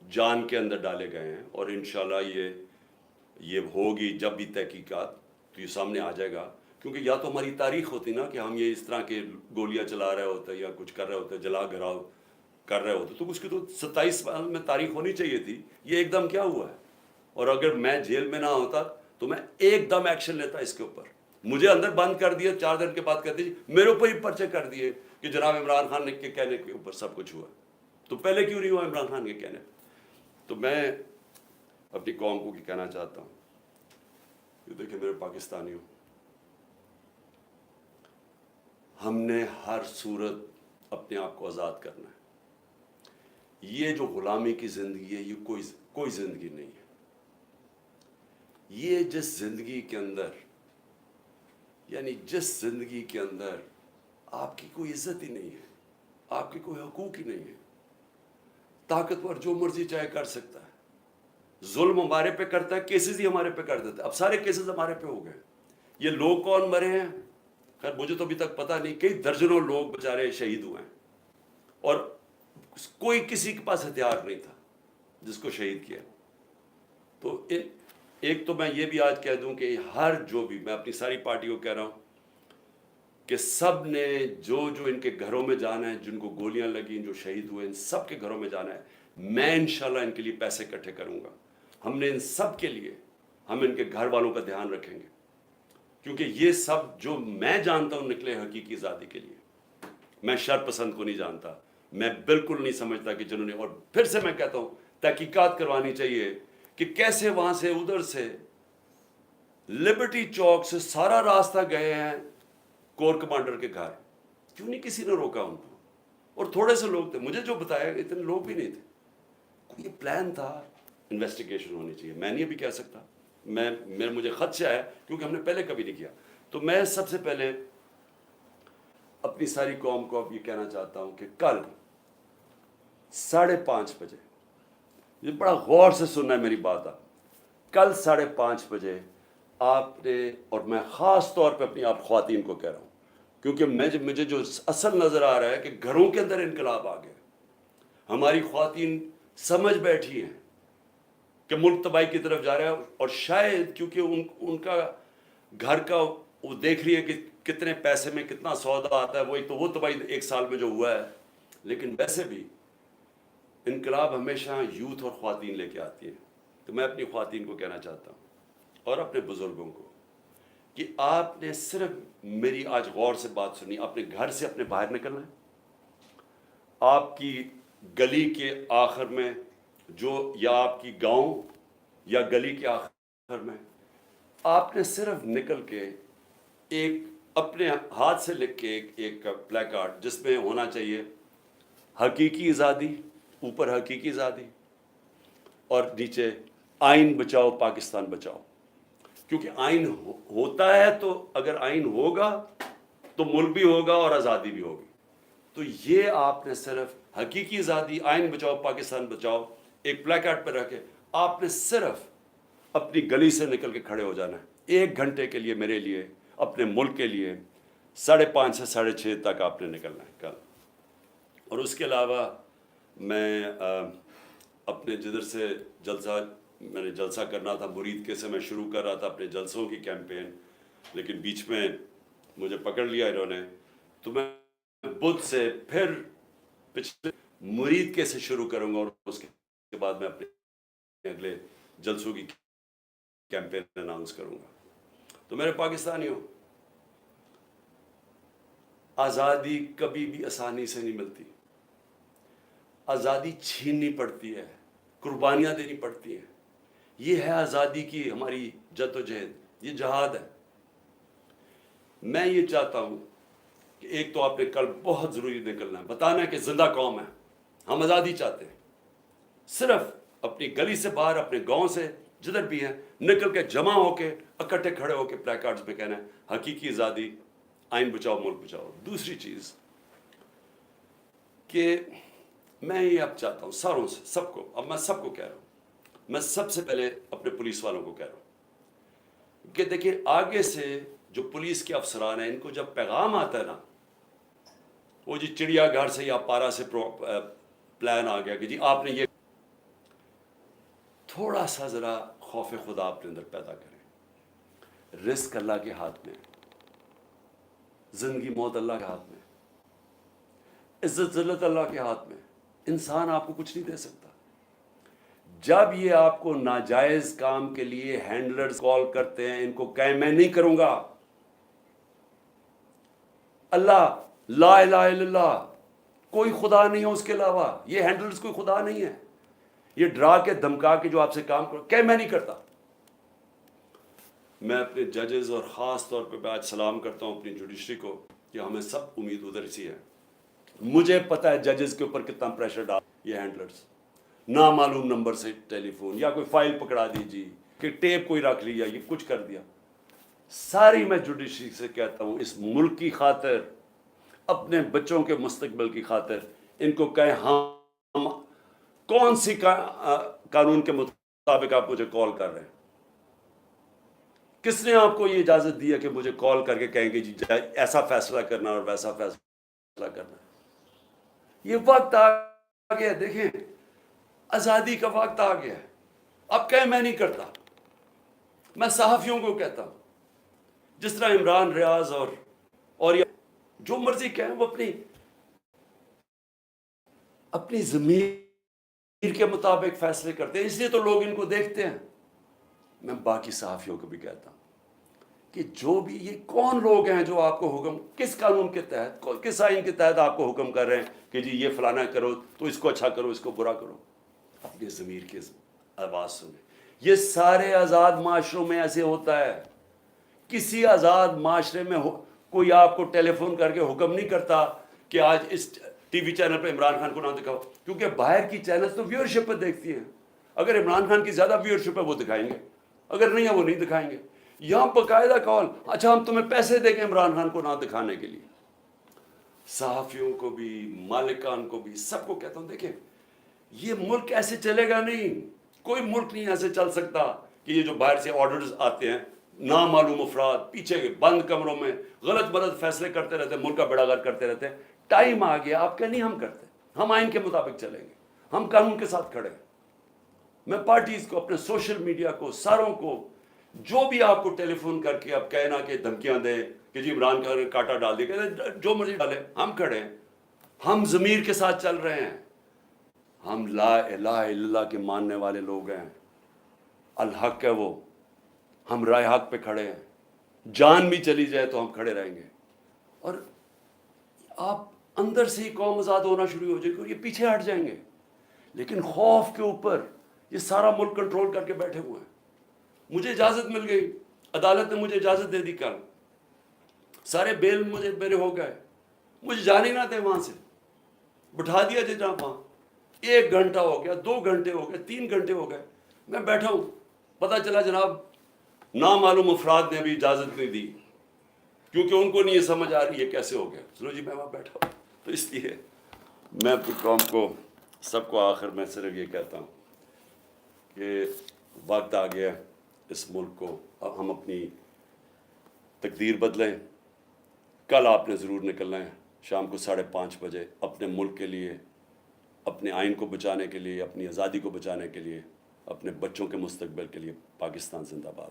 جان کے اندر ڈالے گئے ہیں, اور انشاءاللہ یہ ہوگی جب بھی تحقیقات تو یہ سامنے آ جائے گا. کیونکہ یا تو ہماری تاریخ ہوتی نا کہ ہم یہ اس طرح کے گولیاں چلا رہے ہوتے یا کچھ کر رہے ہوتے, جلا گھراؤ کر رہے ہوتے, تو اس کی تو 27 سال میں تاریخ ہونی چاہیے تھی. یہ ایک دم کیا ہوا ہے؟ اور اگر میں جیل میں نہ ہوتا تو میں ایک دم ایکشن لیتا اس کے اوپر. مجھے اندر بند کر دیا, 4 دن کے بعد کہتے ہیں میرے اوپر ہی پرچے کر دیے کہ جناب عمران خان کے کہنے کے اوپر سب کچھ ہوا. تو پہلے کیوں نہیں ہوا عمران خان کے کہنے؟ تو میں اپنی قوم کو کہنا چاہتا ہوں کہ دیکھیں میرے پاکستانیوں, ہم نے ہر صورت اپنے آپ کو آزاد کرنا ہے. یہ جو غلامی کی زندگی ہے یہ کوئی زندگی نہیں ہے. یہ جس زندگی کے اندر آپ کی کوئی عزت ہی نہیں ہے, آپ کے کوئی حقوق ہی نہیں ہے. طاقتور جو مرضی چاہے کر سکتا ہے, ظلم ہمارے پہ کرتا ہے, کیسز ہی ہمارے پہ کر دیتا ہے. اب سارے کیسز ہمارے پہ ہو گئے. یہ لوگ کون مرے ہیں خیر مجھے تو ابھی تک پتہ نہیں, کئی درجنوں لوگ بیچارے شہید ہوئے ہیں, اور کوئی کسی کے پاس ہتھیار نہیں تھا جس کو شہید کیا. تو ایک تو میں یہ بھی آج کہہ دوں کہ ہر جو بھی، میں اپنی ساری پارٹی کو کہہ رہا ہوں کہ سب نے جو ان کے گھروں میں جانا ہے، جن کو گولیاں لگیں، جو شہید ہوئے، ان سب کے گھروں میں جانا ہے. میں انشاءاللہ ان کے لیے پیسے اکٹھے کروں گا. ہم نے ان سب کے لیے، ہم ان کے گھر والوں کا دھیان رکھیں گے، کیونکہ یہ سب جو میں جانتا ہوں نکلے حقیقی آزادی کے لیے. میں شر پسند کو نہیں جانتا، میں بالکل نہیں سمجھتا کہ جنہوں نے، اور پھر سے میں کہتا ہوں تحقیقات کروانی چاہیے کہ کیسے وہاں سے ادھر سے لبرٹی چوک سے سارا راستہ گئے ہیں کور کمانڈر کے گھر. کیوں نہیں کسی نے روکا ان کو؟ اور تھوڑے سے لوگ تھے، مجھے جو بتایا اتنے لوگ بھی نہیں تھے. یہ پلان تھا. انویسٹیگیشن ہونی چاہیے. میں نہیں ابھی کہہ سکتا، مجھے خدشہ ہے کیونکہ ہم نے پہلے کبھی نہیں کیا. تو میں سب سے پہلے اپنی ساری قوم کو اب یہ کہنا چاہتا ہوں کہ کل 5:30 بجے، یہ بڑا غور سے سننا ہے میری بات. آپ کل 5:30 بجے آپ نے، اور میں خاص طور پہ اپنی آپ خواتین کو کہہ رہا ہوں، کیونکہ مجھے جو اصل نظر آ رہا ہے کہ گھروں کے اندر انقلاب آ گیا. ہماری خواتین سمجھ بیٹھی ہیں کہ ملک تباہی کی طرف جا رہا ہے، اور شاید کیونکہ ان کا گھر کا وہ دیکھ رہی ہے کہ کتنے پیسے میں کتنا سودا آتا ہے، وہی تو وہ تباہی 1 سال میں جو ہوا ہے. لیکن ویسے بھی انقلاب ہمیشہ یوتھ اور خواتین لے کے آتی ہے. تو میں اپنی خواتین کو کہنا چاہتا ہوں اور اپنے بزرگوں کو کہ آپ نے صرف میری آج غور سے بات سنی. اپنے گھر سے اپنے باہر نکلنا ہے. آپ کی گلی کے آخر میں جو، یا آپ کی گاؤں یا گلی کے آخر میں، آپ نے صرف نکل کے ایک اپنے ہاتھ سے لکھ کے ایک پلے کارڈ جس میں ہونا چاہیے حقیقی آزادی، اوپر حقیقی آزادی اور نیچے آئین بچاؤ پاکستان بچاؤ. کیونکہ آئین ہوتا ہے تو اگر آئین ہوگا تو ملک بھی ہوگا اور آزادی بھی ہوگی. تو یہ آپ نے صرف حقیقی آزادی، آئین بچاؤ پاکستان بچاؤ ایک پلے کارڈ پہ رکھے. آپ نے صرف اپنی گلی سے نکل کے کھڑے ہو جانا ہے 1 گھنٹے کے لیے، میرے لیے، اپنے ملک کے لیے. 5:30 سے 6:30 تک آپ نے نکلنا ہے کل. اور اس کے علاوہ میں اپنے جدھر سے میں نے جلسہ کرنا تھا مرید کے سے میں شروع کر رہا تھا اپنے جلسوں کی کیمپین، لیکن بیچ میں مجھے پکڑ لیا انہوں نے. تو میں بدھ سے پھر پچھلے مرید کے سے شروع کروں گا، اور اس کے بعد میں اپنے اگلے جلسوں کی کیمپین اناؤنس کروں گا. تو میرے پاکستانیوں، آزادی کبھی بھی آسانی سے نہیں ملتی. آزادی چھیننی پڑتی ہے، قربانیاں دینی پڑتی ہیں. یہ ہے آزادی کی ہماری جد و جہد، یہ جہاد ہے. میں یہ چاہتا ہوں کہ ایک تو آپ نے کل بہت ضروری نکلنا ہے، بتانا ہے کہ زندہ قوم ہے، ہم آزادی چاہتے ہیں. صرف اپنی گلی سے باہر، اپنے گاؤں سے جدھر بھی ہیں، نکل کے جمع ہو کے اکٹھے کھڑے ہو کے پلے کارڈز پہ کہنا ہے حقیقی آزادی، آئین بچاؤ ملک بچاؤ. دوسری چیز کہ میں یہ اب چاہتا ہوں ساروں سے، سب کو، اب میں سب کو کہہ رہا ہوں، میں سب سے پہلے اپنے پولیس والوں کو کہہ رہا ہوں کہ دیکھیں آگے سے جو پولیس کے افسران ہیں، ان کو جب پیغام آتا ہے نا، وہ جی چڑیا گھر سے یا پارا سے پلان آ گیا کہ جی آپ نے یہ، تھوڑا سا ذرا خوف خدا اپنے اندر پیدا کریں. رزق اللہ کے ہاتھ میں، زندگی موت اللہ کے ہاتھ میں، عزت ذلت اللہ کے ہاتھ میں. انسان آپ کو کچھ نہیں دے سکتا. جب یہ آپ کو ناجائز کام کے لیے ہینڈلرز کال کرتے ہیں، ان کو کہیں میں نہیں کروں گا. اللہ، لا الہ الا اللہ، کوئی خدا نہیں ہے اس کے علاوہ. یہ ہینڈلرز کوئی خدا نہیں ہے. یہ ڈرا کے دھمکا کے جو آپ سے کام کرو، کہ میں نہیں کرتا. میں اپنے ججز اور خاص طور پہ آج سلام کرتا ہوں اپنی جوڈیشری کو کہ ہمیں سب امید ادھر سی ہے. مجھے پتہ ہے ججز کے اوپر کتنا پریشر ڈال یہ ہینڈلرز، نامعلوم نمبر سے ٹیلی فون، یا کوئی فائل پکڑا دیجیے کہ ٹیپ کوئی رکھ لیا، یہ کچھ کر دیا. ساری میں جوڈیشری سے کہتا ہوں اس ملک کی خاطر، اپنے بچوں کے مستقبل کی خاطر، ان کو کہیں ہم کون سی قانون کے مطابق آپ مجھے کال کر رہے ہیں؟ کس نے آپ کو یہ اجازت دی ہے کہ مجھے کال کر کے کہیں گے جی ایسا فیصلہ کرنا اور ویسا فیصلہ کرنا؟ یہ وقت آ گیا، دیکھیں آزادی کا وقت آ گیا ہے. اب کہیں میں نہیں کرتا. میں صحافیوں کو کہتا ہوں، جس طرح عمران ریاض اور جو مرضی کہیں، وہ اپنی ضمیر کے مطابق فیصلے کرتے ہیں، اس لیے تو لوگ ان کو دیکھتے ہیں۔ میں باقی صحافیوں کو بھی کہتا ہوں کہ جو بھی یہ کون لوگ ہیں جو آپ کو حکم، کس قانون کے تحت، کس آئین کے تحت آپ کو حکم کر رہے ہیں کہ جی یہ فلانا کرو تو اس کو اچھا کرو، اس کو برا کرو؟ اپنے ضمیر کی آواز سنیں۔ یہ سارے آزاد معاشروں میں ایسے ہوتا ہے۔ کسی آزاد معاشرے میں کوئی آپ کو ٹیلی فون کر کے حکم نہیں کرتا کہ آج اس ٹی وی چینل پہ عمران خان کو نہ دکھاؤ، کیونکہ باہر کی چینلز تو ویورشپ پہ دیکھتی ہیں۔ اگر عمران خان کی زیادہ ویورشپ ہے وہ دکھائیں گے، اگر نہیں ہے وہ نہیں دکھائیں گے۔ یہاں باقاعدہ کال، اچھا ہم تمہیں پیسے دیں گے عمران خان کو نہ دکھانے کے لیے۔ صحافیوں کو بھی، مالکان کو بھی، سب کو کہتا ہوں دیکھیں یہ ملک ایسے چلے گا نہیں، کوئی ملک نہیں ایسے چل سکتا کہ یہ جو باہر سے آرڈرز آتے ہیں، نامعلوم افراد پیچھے بند کمروں میں غلط غلط فیصلے کرتے رہتے ہیں، ملک کا بیڑا غرق کرتے رہتے ہیں۔ ٹائم آ گیا، آپ کہ نہیں ہم کرتے، ہم آئین کے مطابق چلیں گے، ہم قانون کے ساتھ کھڑے ہیں۔ میں پارٹیز کو، اپنے سوشل میڈیا کو، ساروں کو، جو بھی آپ کو ٹیلی فون کر کے اب کہنا کہ دھمکیاں دیں کہ جی عمران کا کاٹا ڈال دے، جو مرضی ڈالے، ہم کھڑے ہیں، ہم ضمیر کے ساتھ چل رہے ہیں، ہم لا الہ الا اللہ کے ماننے والے لوگ ہیں، الحق ہے وہ، ہم رائے حق پہ کھڑے ہیں، جان بھی چلی جائے تو ہم کھڑے رہیں گے۔ اور آپ اندر سے ہی قوم آزاد ہونا شروع ہو جائے گی اور یہ پیچھے ہٹ جائیں گے، لیکن خوف کے اوپر یہ سارا ملک کنٹرول کر کے بیٹھے ہوئے ہیں۔ مجھے اجازت مل گئی، عدالت نے مجھے اجازت دے دی، کل سارے بیل مجھے میرے ہو گئے، مجھے جانے نہ دیں وہاں سے، بٹھا دیا جناب وہاں۔ 1 گھنٹہ ہو گیا، 2 گھنٹے ہو گئے، 3 گھنٹے ہو گئے، میں بیٹھا ہوں، پتہ چلا جناب نامعلوم افراد نے بھی اجازت نہیں دی، کیونکہ ان کو نہیں یہ سمجھ آ رہی ہے کیسے ہو گیا۔ چلو جی میں وہاں بیٹھا ہوں۔ تو اس لیے میں اپنی قوم کو، سب کو آخر میں صرف یہ کہتا ہوں کہ وقت آ گیا اس ملک کو، اب ہم اپنی تقدیر بدلیں۔ کل آپ نے ضرور نکلنا ہے شام کو 5:30 بجے اپنے ملک کے لیے، اپنے آئین کو بچانے کے لیے، اپنی آزادی کو بچانے کے لیے، اپنے بچوں کے مستقبل کے لیے۔ پاکستان زندہ باد۔